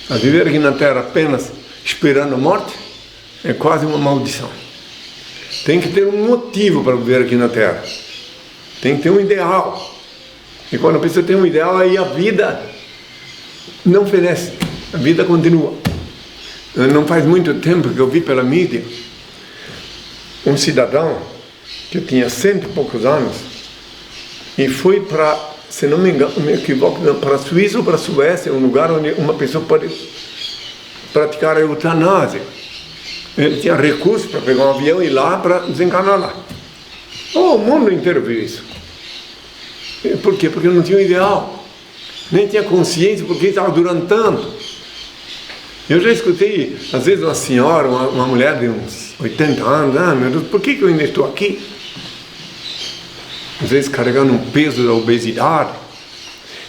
A viver aqui na Terra apenas esperando a morte é quase uma maldição. Tem que ter um motivo para viver aqui na Terra. Tem que ter um ideal. E quando a pessoa tem um ideal, aí a vida não fenece, a vida continua. Não faz muito tempo que eu vi pela mídia um cidadão que tinha 100 e poucos anos e foi para, se não me engano, me equivoco, para a Suíça ou para a Suécia, um lugar onde uma pessoa pode praticar a eutanásia. Ele tinha recursos para pegar um avião e ir lá para desencarnar lá. O mundo inteiro viu isso. Por quê? Porque não tinha um ideal, nem tinha consciência porque estava durando tanto. Eu já escutei, às vezes, uma senhora, uma mulher de uns 80 anos, meu Deus, por que eu ainda estou aqui? Às vezes carregando um peso da obesidade.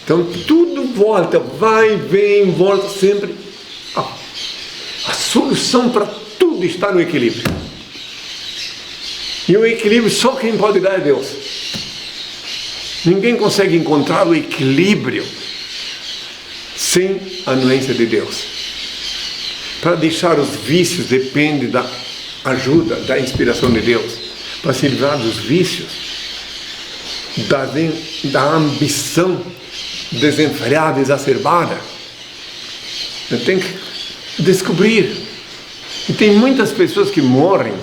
Então tudo volta, vai, vem, volta sempre. A solução para tudo está no equilíbrio. E o equilíbrio só quem pode dar é Deus. Ninguém consegue encontrar o equilíbrio sem a anuência de Deus. Para deixar os vícios depende da ajuda, da inspiração de Deus, para se livrar dos vícios, da ambição desenfreada, exacerbada. Tem que descobrir. E tem muitas pessoas que morrem,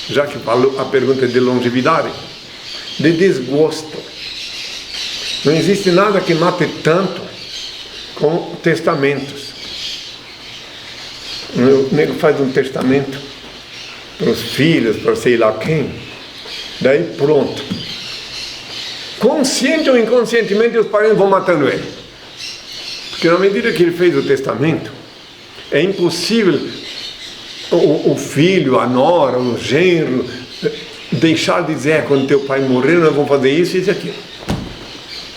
já que falou a pergunta de longevidade, de desgosto. Não existe nada que mate tanto como testamentos. O nego faz um testamento para os filhos, para sei lá quem, daí pronto. Consciente ou inconscientemente os parentes vão matando ele. Porque na medida que ele fez o testamento, é impossível o filho, a nora, o genro deixar de dizer: quando teu pai morrer nós vamos fazer isso e isso e aquilo.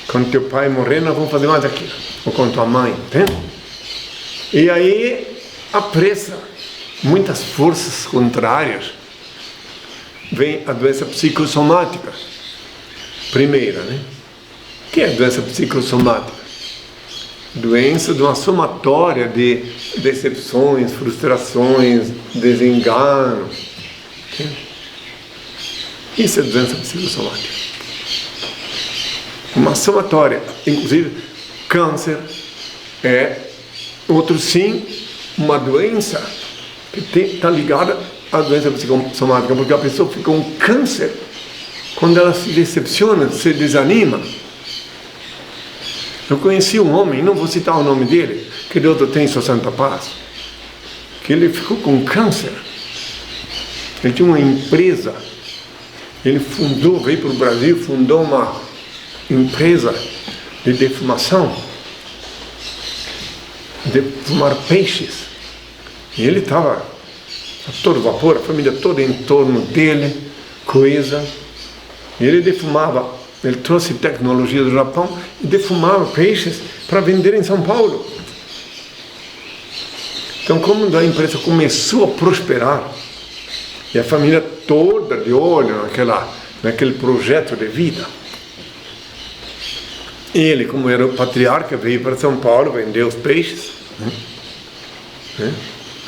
Quando teu pai morrer nós vamos fazer mais aquilo. Ou com tua mãe, entende? E aí apressa muitas forças contrárias. Vem a doença psicossomática. Primeira, né? O que é a doença psicossomática? Doença de uma somatória de decepções, frustrações, desengano. Isso é doença psicossomática. Uma somatória, inclusive câncer é outro sim, uma doença que está ligada à doença psicossomática, porque a pessoa fica um câncer quando ela se decepciona, se desanima. Eu conheci um homem, não vou citar o nome dele, que Deus o tem em sua santa paz, que ele ficou com câncer. Ele tinha uma empresa, ele veio para o Brasil, fundou uma empresa de defumação, defumar peixes. E ele estava a todo vapor, a família toda em torno dele, coesa. E ele defumava, ele trouxe tecnologia do Japão e defumava peixes para vender em São Paulo. Então, como a empresa começou a prosperar, e a família toda de olho naquele projeto de vida, ele, como era o patriarca, veio para São Paulo vender os peixes.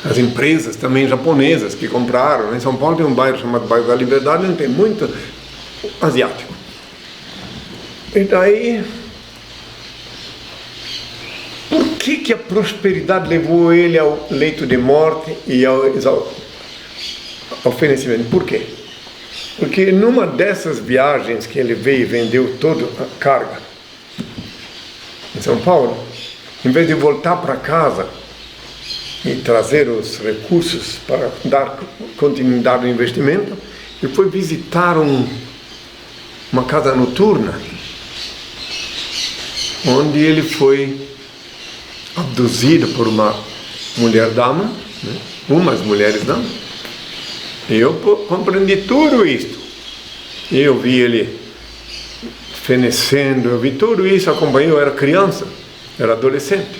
As empresas também japonesas que compraram. Em São Paulo tem um bairro chamado Bairro da Liberdade, onde tem muito asiático. E daí, por que a prosperidade levou ele ao leito de morte e ao fenecimento? Por quê? Porque numa dessas viagens que ele veio e vendeu toda a carga em São Paulo, em vez de voltar para casa e trazer os recursos para dar continuidade ao investimento, ele foi visitar uma casa noturna, onde ele foi abduzido por uma mulher-dama, né? Umas mulheres-dama. E eu compreendi tudo isto. E eu vi ele fenecendo, eu vi tudo isso, acompanhei, eu era criança, era adolescente.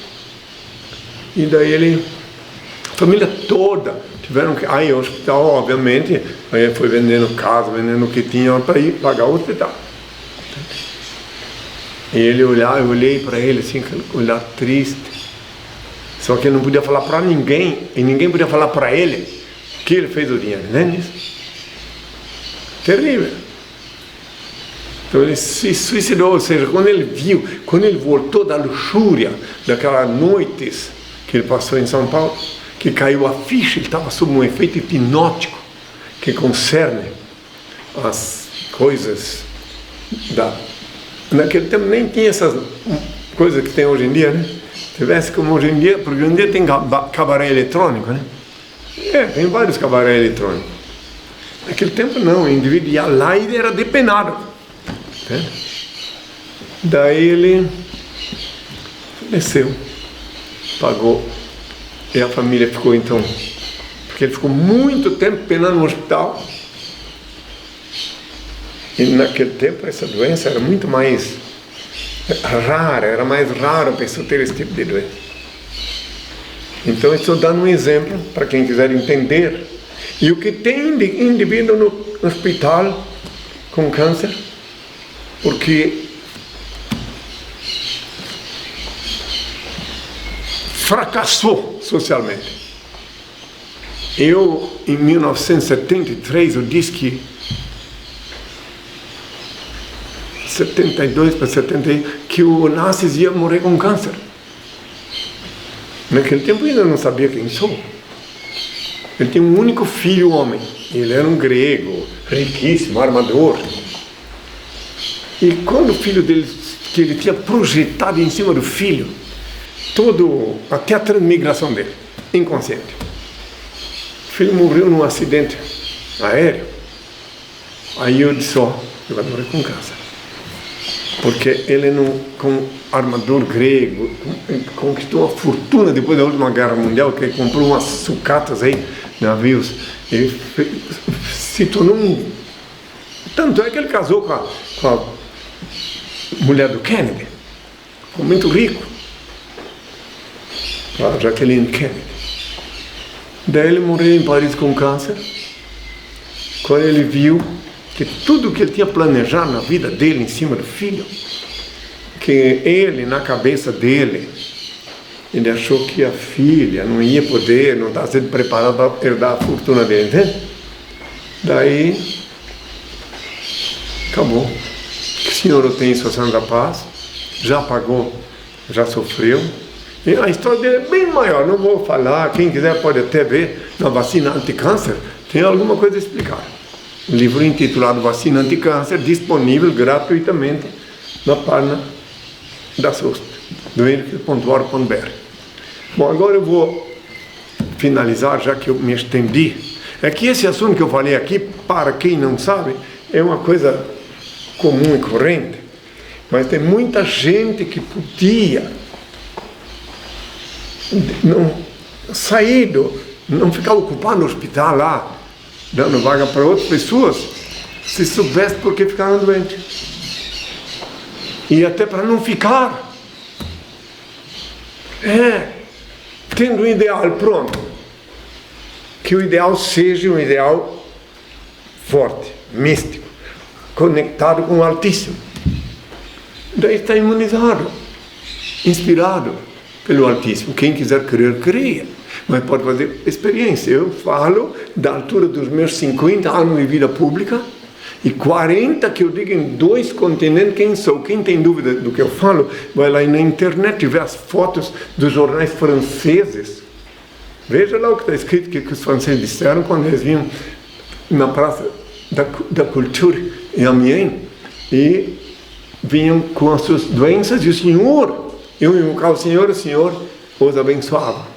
E daí a família toda tiveram que ir ao hospital, obviamente. Aí ele foi vendendo casa, vendendo o que tinha para ir pagar o hospital. E ele olhava, eu olhei para ele assim, com olhar triste. Só que ele não podia falar para ninguém, e ninguém podia falar para ele que ele fez o dinheiro, entende isso? Terrível. Então ele se suicidou, ou seja, quando ele voltou da luxúria, daquelas noites que ele passou em São Paulo, que caiu a ficha, ele estava sob um efeito hipnótico que concerne as coisas naquele tempo nem tinha essas coisas que tem hoje em dia, né? Tivesse como hoje em dia, porque hoje em dia tem cabaré eletrônico, né? Tem vários cabaré eletrônicos. Naquele tempo não, o indivíduo ia lá e ele era depenado. Né? Daí ele faleceu, pagou, e a família ficou então, porque ele ficou muito tempo penando no hospital. E naquele tempo essa doença era muito mais rara, era mais raro a pessoa ter esse tipo de doença. Então estou dando um exemplo para quem quiser entender. E o que tem de indivíduo no hospital com câncer, porque fracassou socialmente. Eu, em 1973, eu disse que 72 para 71, que o Onassis ia morrer com câncer. Naquele tempo eu ainda não sabia quem sou. Ele tem um único filho homem. Ele era um grego, riquíssimo, armador. E quando o filho dele, que ele tinha projetado em cima do filho, até a transmigração dele, inconsciente. O filho morreu num acidente aéreo. Aí eu disse, ele vai morrer com câncer. Porque ele, com armador grego, conquistou a fortuna depois da última guerra mundial, que ele comprou umas sucatas aí, navios, ele se tornou tanto é que ele casou com a mulher do Kennedy, ficou muito rico, a Jacqueline Kennedy. Daí ele morreu em Paris com câncer, quando ele viu que tudo que ele tinha planejado na vida dele, em cima do filho, que ele, na cabeça dele, ele achou que a filha não ia poder, não estava sendo preparada para herdar a fortuna dele, entende? Daí, acabou. Que o Senhor tem sua santa paz, já pagou, já sofreu. E a história dele é bem maior, não vou falar, quem quiser pode até ver, na vacina anti-câncer, tem alguma coisa a explicar. Um livro intitulado Vacina Anticâncer, disponível gratuitamente na página da SUSP, do henrique.org.br. Bom, agora eu vou finalizar, já que eu me estendi. É que esse assunto que eu falei aqui, para quem não sabe, é uma coisa comum e corrente, mas tem muita gente que podia não ficar ocupado no hospital lá, dando vaga para outras pessoas, se soubesse por que ficaram doentes. E até para não ficar. Tendo um ideal pronto. Que o ideal seja um ideal forte, místico, conectado com o Altíssimo. Daí está imunizado, inspirado pelo Altíssimo. Quem quiser crer, creia. Mas pode fazer experiência. Eu falo da altura dos meus 50 anos de vida pública e 40 que eu digo em 2 continentes quem sou. Quem tem dúvida do que eu falo, vai lá na internet e vê as fotos dos jornais franceses. Veja lá o que está escrito, que os franceses disseram quando eles vinham na Praça da Cultura em Amiens e vinham com as suas doenças e o Senhor, eu invocava o Senhor os abençoava.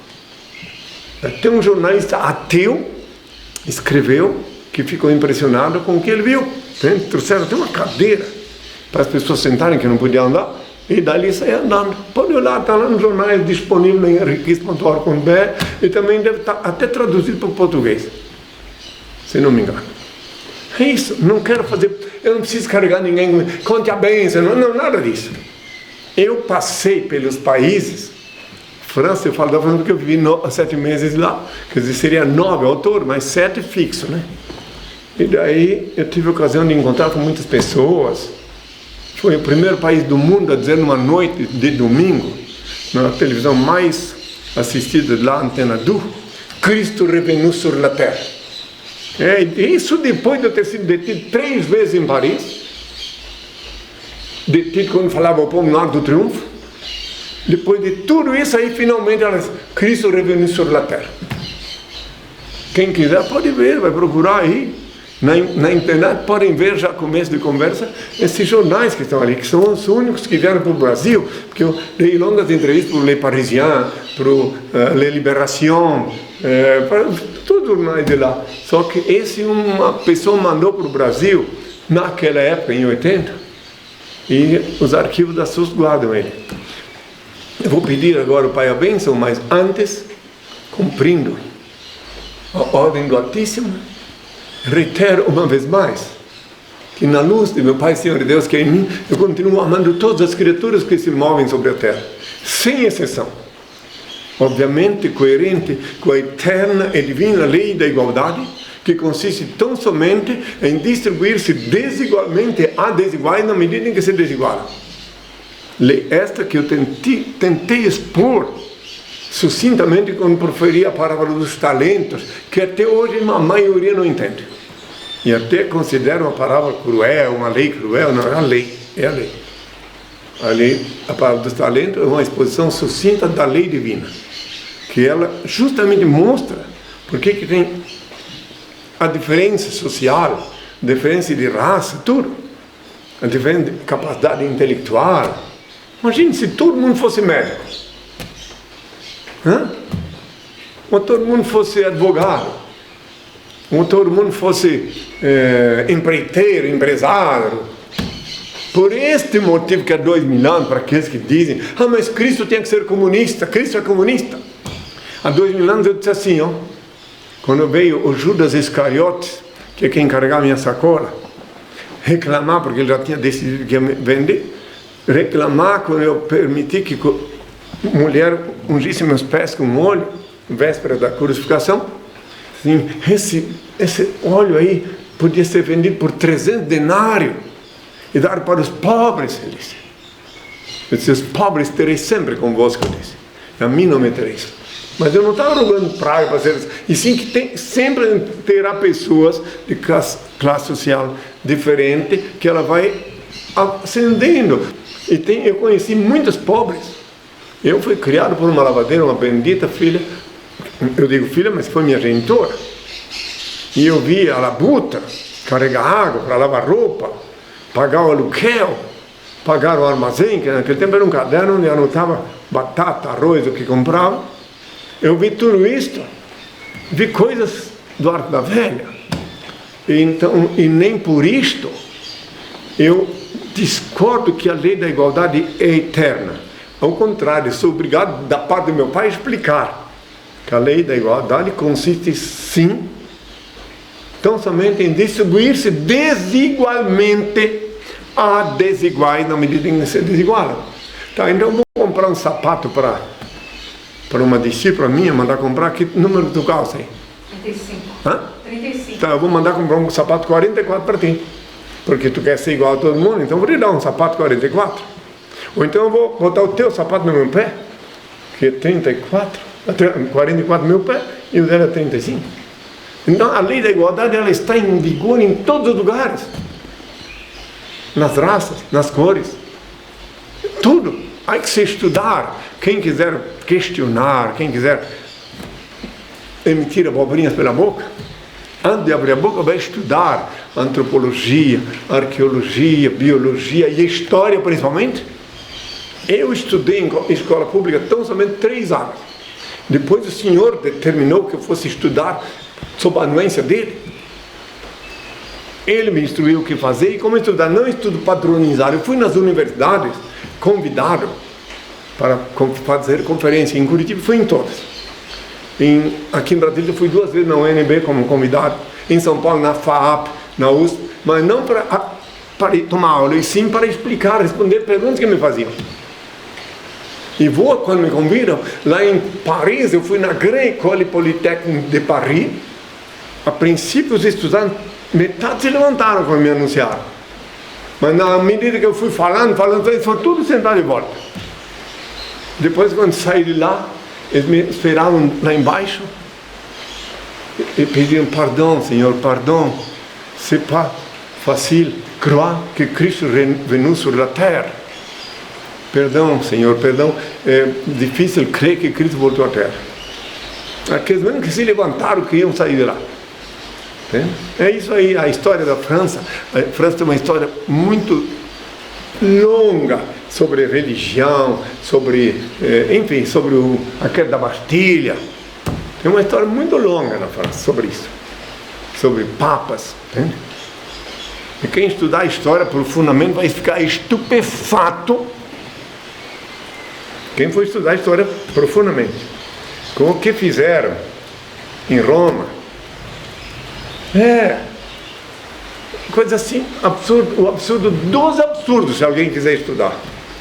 Até um jornalista ateu escreveu que ficou impressionado com o que ele viu. Trouxeram até uma cadeira para as pessoas sentarem que não podiam andar e dali sair andando. Pode olhar, está lá nos jornais disponível em henrique.org.br e também deve estar até traduzido para o português, se não me engano. É isso, não quero fazer, eu não preciso carregar ninguém, conte a bênção, não, nada disso. Eu passei pelos países. França, eu falo da França porque eu vivi 7 meses lá, quer dizer, seria 9 ao todo, mas 7 fixo, né? E daí eu tive a ocasião de encontrar com muitas pessoas. Foi o primeiro país do mundo a dizer numa noite de domingo, na televisão mais assistida lá, Antena 2, Cristo revenu sur la terre. Isso depois de eu ter sido detido 3 vezes em Paris, detido quando falava o povo no Arco do Triunfo. Depois de tudo isso aí, finalmente ela disse, Cristo revenu sur la terre. Quem quiser pode ver, vai procurar aí. Na internet podem ver, já começo de conversa, esses jornais que estão ali, que são os únicos que vieram para o Brasil, porque eu dei longas entrevistas para o Le Parisien, para o Le Libération, para todos os jornais de lá. Só que esse uma pessoa mandou para o Brasil, naquela época, em 80, e os arquivos da SUS guardam ele. Eu vou pedir agora o Pai a bênção, mas antes, cumprindo a ordem do Altíssimo, reitero uma vez mais que na luz de meu Pai Senhor e Deus que é em mim, eu continuo amando todas as criaturas que se movem sobre a terra, sem exceção. Obviamente coerente com a eterna e divina lei da igualdade, que consiste tão somente em distribuir-se desigualmente a desiguais na medida em que se desigualam. Lei esta que eu tentei expor sucintamente quando proferia a parábola dos talentos, que até hoje a maioria não entende. E até considera uma parábola cruel, uma lei cruel. Não, é a lei, é a lei. A lei, a parábola dos talentos é uma exposição sucinta da lei divina, que ela justamente mostra por que tem a diferença social, diferença de raça, tudo. A diferença de capacidade intelectual. Imagine se todo mundo fosse médico. Ou todo mundo fosse advogado. Ou todo mundo fosse empreiteiro, empresário. Por este motivo que há 2000 anos, para aqueles que dizem, mas Cristo tem que ser comunista, Cristo é comunista. Há 2000 anos eu disse assim, quando veio o Judas Iscariotes, que é quem carregava minha sacola, reclamar, porque ele já tinha decidido que ia vender, reclamar quando eu permiti que mulher ungisse meus pés com óleo, véspera da crucificação, assim, esse óleo aí podia ser vendido por 300 denários e dar para os pobres, ele disse. Eu disse, os pobres tereis sempre convosco, eu disse. A mim não me tereis. Mas eu não estava rogando praia para ser, e sim que sempre terá pessoas de classe social diferente, que ela vai ascendendo. E eu conheci muitos pobres. Eu fui criado por uma lavadeira, uma bendita filha. Eu digo filha, mas foi minha genitora. E eu via a labuta, carregar água para lavar roupa, pagar o aluguel, pagar o armazém, que naquele tempo era um caderno onde anotava batata, arroz, o que comprava. Eu vi tudo isso, vi coisas do Arco da Velha. E nem por isto eu discordo que a lei da igualdade é eterna. Ao contrário, sou obrigado, da parte do meu pai, a explicar que a lei da igualdade consiste, sim, tão somente em distribuir-se desigualmente a desiguais na medida em que se desigualam. Tá, então eu vou comprar um sapato para uma discípula minha, mandar comprar, que número tu calça aí? 35. 35. Tá, eu vou mandar comprar um sapato 44 para ti, porque tu quer ser igual a todo mundo, então eu vou te dar um sapato 44. Ou então eu vou botar o teu sapato no meu pé, que é 44 mil pés, e o dela é 35. Então a lei da igualdade, ela está em vigor em todos os lugares, nas raças, nas cores, tudo. Há que se estudar. Quem quiser questionar, quem quiser emitir abobrinhas pela boca, antes de abrir a boca vai estudar antropologia, arqueologia, biologia e história principalmente. Eu estudei em escola pública tão somente 3 anos. Depois o senhor determinou que eu fosse estudar sob a anuência dele. Ele me instruiu o que fazer e como estudar. Não estudo padronizado. Eu fui nas universidades convidado para fazer conferência. Em Curitiba fui em todas. Aqui em Brasília fui 2 vezes na UNB como convidado. Em São Paulo na FAAP, na USP. Mas não para tomar aula, e sim para explicar, responder perguntas que me faziam. E vou, quando me convidam, lá em Paris, eu fui na Grande École Polytechnique de Paris. A princípio os estudantes, metade se levantaram quando me anunciaram. Mas na medida que eu fui falando, eles foram tudo sentados de volta. Depois, quando saí de lá, eles me esperavam lá embaixo e pediram perdão, Senhor, perdão. C'est pas facile croire que Cristo venu sur la terre. Perdão, Senhor, perdão. É difícil crer que Cristo voltou à terra. Aqueles mesmo que se levantaram, que iam sair de lá. É isso aí, a história da França. A França tem uma história muito longa sobre religião, sobre, enfim, sobre a queda da Bastilha. Tem uma história muito longa na França sobre isso, sobre papas. Entende? E quem estudar a história profundamente vai ficar estupefato. Quem for estudar a história profundamente, com o que fizeram em Roma, coisa assim, absurdo, o absurdo dos absurdos, se alguém quiser estudar.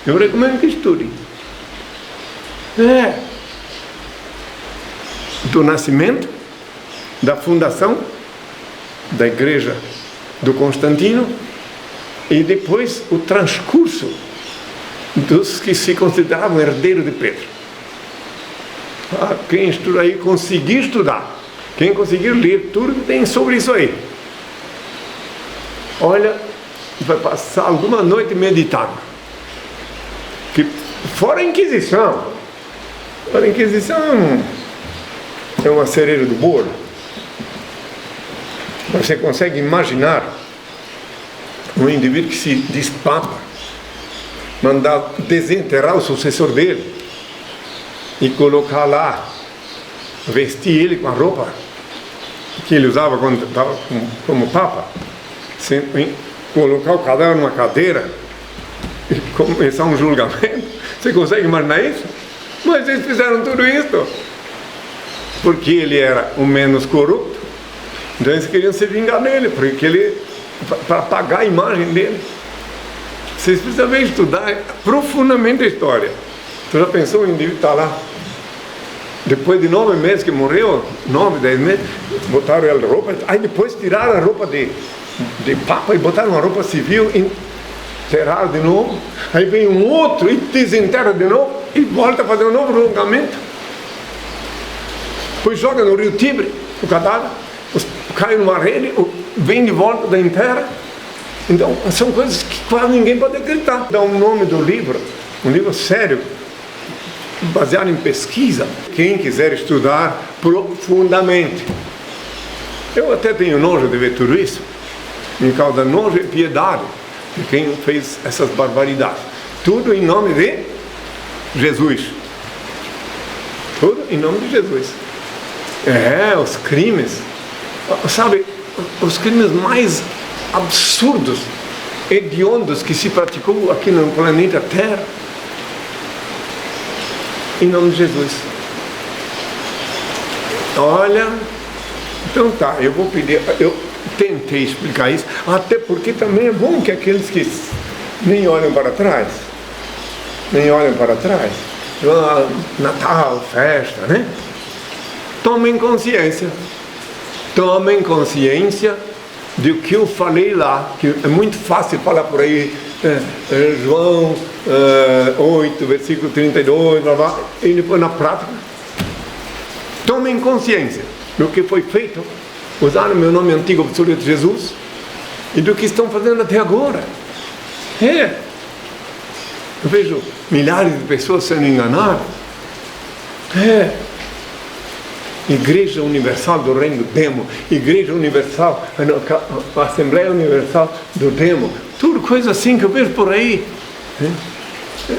Eu recomendo que estude. Do nascimento, da fundação da igreja do Constantino e depois o transcurso dos que se consideravam herdeiros de Pedro. Quem estuda aí, conseguir estudar. Quem conseguir ler tudo que tem sobre isso aí. Olha, vai passar alguma noite meditando. Que fora a Inquisição. Fora a Inquisição é uma cereja do bolo. Você consegue imaginar um indivíduo que se diz papa, mandar desenterrar o sucessor dele e colocar lá, vestir ele com a roupa que ele usava quando estava como papa, colocar o cadáver numa cadeira e começar um julgamento. Você consegue imaginar isso? Mas eles fizeram tudo isso porque ele era o menos corrupto. Então eles queriam se vingar dele, porque ele, para apagar a imagem dele. Vocês precisam estudar profundamente a história. Você já pensou, o indivíduo está lá, depois de 9 meses que morreu, 9, 10 meses, botaram ele roupa, aí depois tiraram a roupa de papa e botaram uma roupa civil, enterraram de novo, aí vem um outro e desenterra de novo e volta a fazer um novo julgamento. Depois joga no rio Tibre o cadáver, cai numa rede, vem de volta da enterra. Então são coisas que quase ninguém pode acreditar. Dá o nome do livro, um livro sério, baseado em pesquisa. Quem quiser estudar profundamente. Eu até tenho nojo de ver tudo isso, em causa da nojo e piedade de quem fez essas barbaridades. Tudo em nome de Jesus. Tudo em nome de Jesus. Os crimes, sabe, os crimes mais absurdos, hediondos que se praticou aqui no planeta Terra, em nome de Jesus. Olha, então tá, eu vou pedir, eu tentei explicar isso, até porque também é bom que aqueles que nem olham para trás, Natal, festa, né? Tomem consciência do que eu falei lá, que é muito fácil falar por aí, João 8, versículo 32, blá, blá, e depois na prática. Tomem consciência do que foi feito, usaram meu nome antigo absoluto Jesus, e do que estão fazendo até agora. Eu vejo milhares de pessoas sendo enganadas. Igreja Universal do Reino do Demo, Igreja Universal, Assembleia Universal do Demo, tudo coisa assim que eu vejo por aí.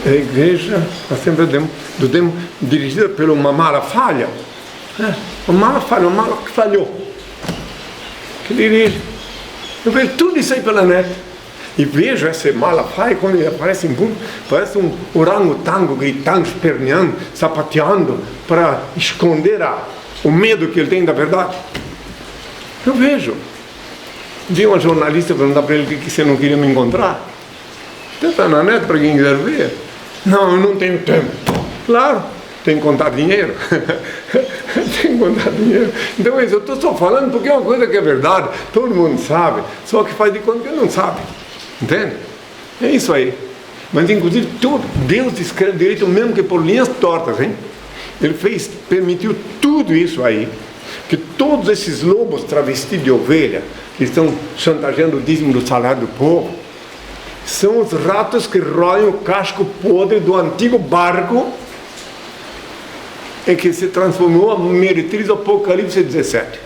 A Igreja Assembleia do Demo, dirigida pelo Malafaia. Uma mala que falhou, que dirige. Eu vejo tudo isso aí pela net. E vejo esse Malafaia, quando ele aparece em público, parece um orangotango gritando, esperneando, sapateando, para esconder o medo que ele tem da verdade. Eu vejo. Vi uma jornalista perguntar para ele que você não queria me encontrar. Está na net para quem quiser ver. Não, eu não tenho tempo. Claro, tem que contar dinheiro. Tem que contar dinheiro. Então eu estou só falando porque é uma coisa que é verdade. Todo mundo sabe. Só que faz de conta que não sabe. Entende? É isso aí. Mas inclusive tudo, Deus escreve direito mesmo que por linhas tortas, hein? Ele permitiu tudo isso aí, que todos esses lobos travestidos de ovelha, que estão chantageando o dízimo do salário do povo, são os ratos que roem o casco podre do antigo barco em que se transformou a meretriz do Apocalipse 17.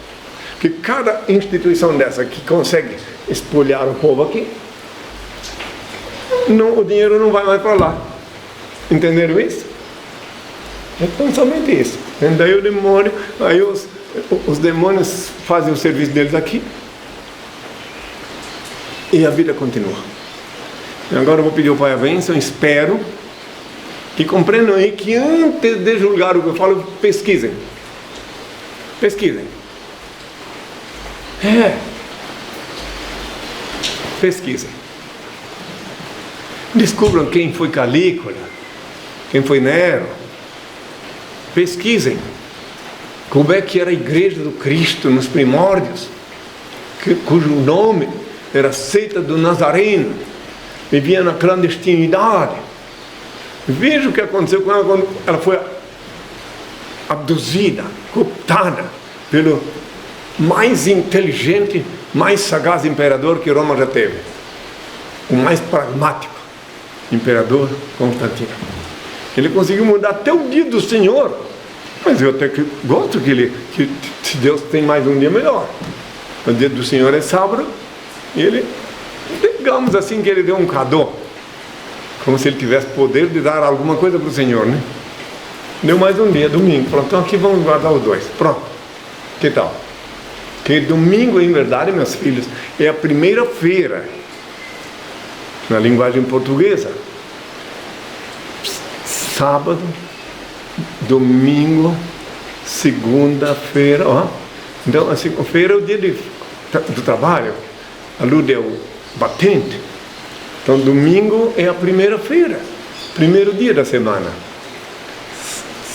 Que cada instituição dessa que consegue espolhar o povo aqui, o dinheiro não vai mais para lá. Entenderam isso? É tão somente isso. E daí o demônio, aí os demônios fazem o serviço deles aqui e a vida continua. E agora eu vou pedir ao Pai a bênção, espero que compreendam aí que antes de julgar o que eu falo, pesquisem. Pesquisem. Pesquisem. Descubram quem foi Calígula, quem foi Nero. Pesquisem como é que era a igreja do Cristo nos primórdios, cujo nome era seita do Nazareno, vivia na clandestinidade. Veja o que aconteceu com ela quando ela foi abduzida, cooptada pelo mais inteligente, mais sagaz imperador que Roma já teve, o mais pragmático imperador Constantino. Ele conseguiu mudar até o dia do Senhor, mas eu até que gosto que Deus tem mais um dia melhor. O dia do Senhor é sábado, e ele, digamos assim, que ele deu um cadô, como se ele tivesse poder de dar alguma coisa para o Senhor, né? Deu mais um dia, domingo. Pronto, então aqui vamos guardar os dois. Pronto. Que tal? Que domingo, em verdade, meus filhos, é a primeira feira na linguagem portuguesa. Sábado, domingo, segunda-feira, ó. Então, a segunda-feira é o dia do trabalho, alude ao batente. Então, domingo é a primeira feira, primeiro dia da semana.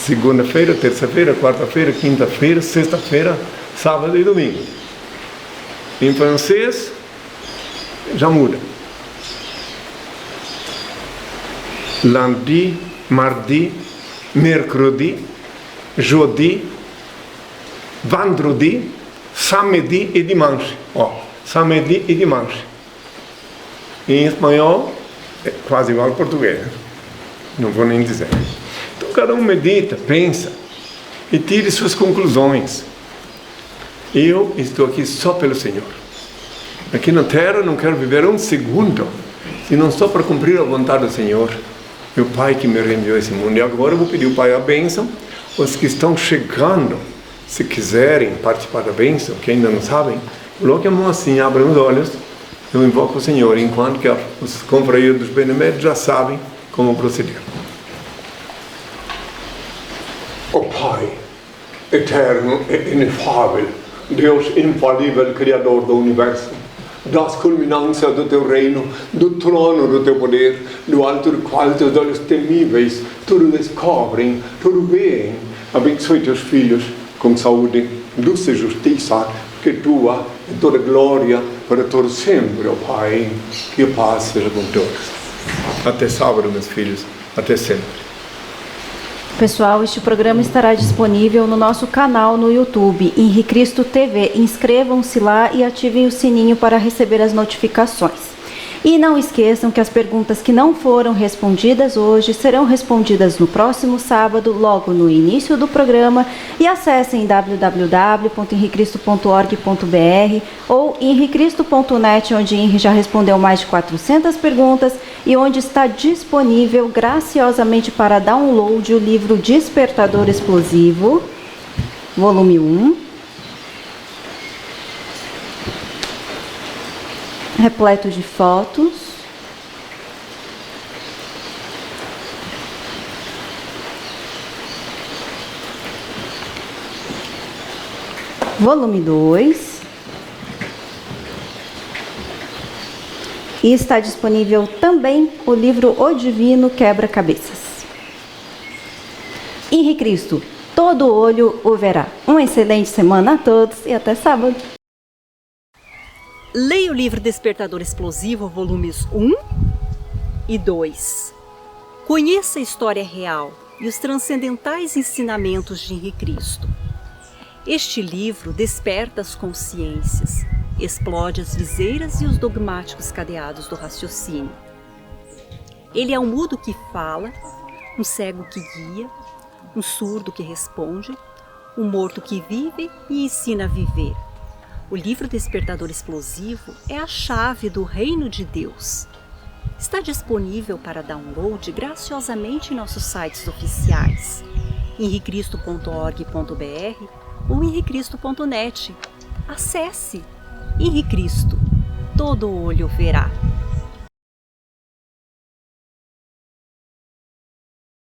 Segunda-feira, terça-feira, quarta-feira, quinta-feira, sexta-feira, sábado e domingo. Em francês, já muda. Lundi, mardi, mercredi, jeudi, vendredi, samedi e dimanche. Ó, samedi e dimanche. Em espanhol, é quase igual ao português. Não vou nem dizer. Então, cada um medita, pensa e tire suas conclusões. Eu estou aqui só pelo Senhor. Aqui na terra não quero viver um segundo, senão só para cumprir a vontade do Senhor. Meu Pai que me enviou esse mundo. E agora eu vou pedir ao Pai a bênção. Os que estão chegando, se quiserem participar da bênção, que ainda não sabem, coloquem a mão assim, abrem os olhos. Eu invoco o Senhor, enquanto que os companheiros dos beneméritos já sabem como proceder. Ó Pai, eterno e inefável, Deus infalível, Criador do Universo, das culminâncias do Teu reino, do trono do Teu poder, do alto do qual Teus olhos temíveis tudo descobrem, tudo veem. Abençoe Teus filhos com saúde, doce justiça, que Tua e toda glória para todos sempre, ó Pai. Que a paz seja com todos. Até sábado, meus filhos. Até sempre. Pessoal, este programa estará disponível no nosso canal no YouTube, Henri Cristo TV. Inscrevam-se lá e ativem o sininho para receber as notificações. E não esqueçam que as perguntas que não foram respondidas hoje serão respondidas no próximo sábado, logo no início do programa. E acessem www.henricristo.org.br ou henricristo.net, onde Henri já respondeu mais de 400 perguntas e onde está disponível graciosamente para download o livro Despertador Explosivo, volume 1. Repleto de fotos. Volume 2. E está disponível também o livro O Divino Quebra-Cabeças. Henri Cristo, todo olho o verá. Uma excelente semana a todos e até sábado. Leia o livro Despertador Explosivo, volumes 1 e 2. Conheça a história real e os transcendentais ensinamentos de Henri Cristo. Este livro desperta as consciências, explode as viseiras e os dogmáticos cadeados do raciocínio. Ele é um mudo que fala, um cego que guia, um surdo que responde, um morto que vive e ensina a viver. O livro Despertador Explosivo é a chave do Reino de Deus. Está disponível para download graciosamente em nossos sites oficiais, henricristo.org.br ou henricristo.net. Acesse! Henri Cristo, todo olho verá.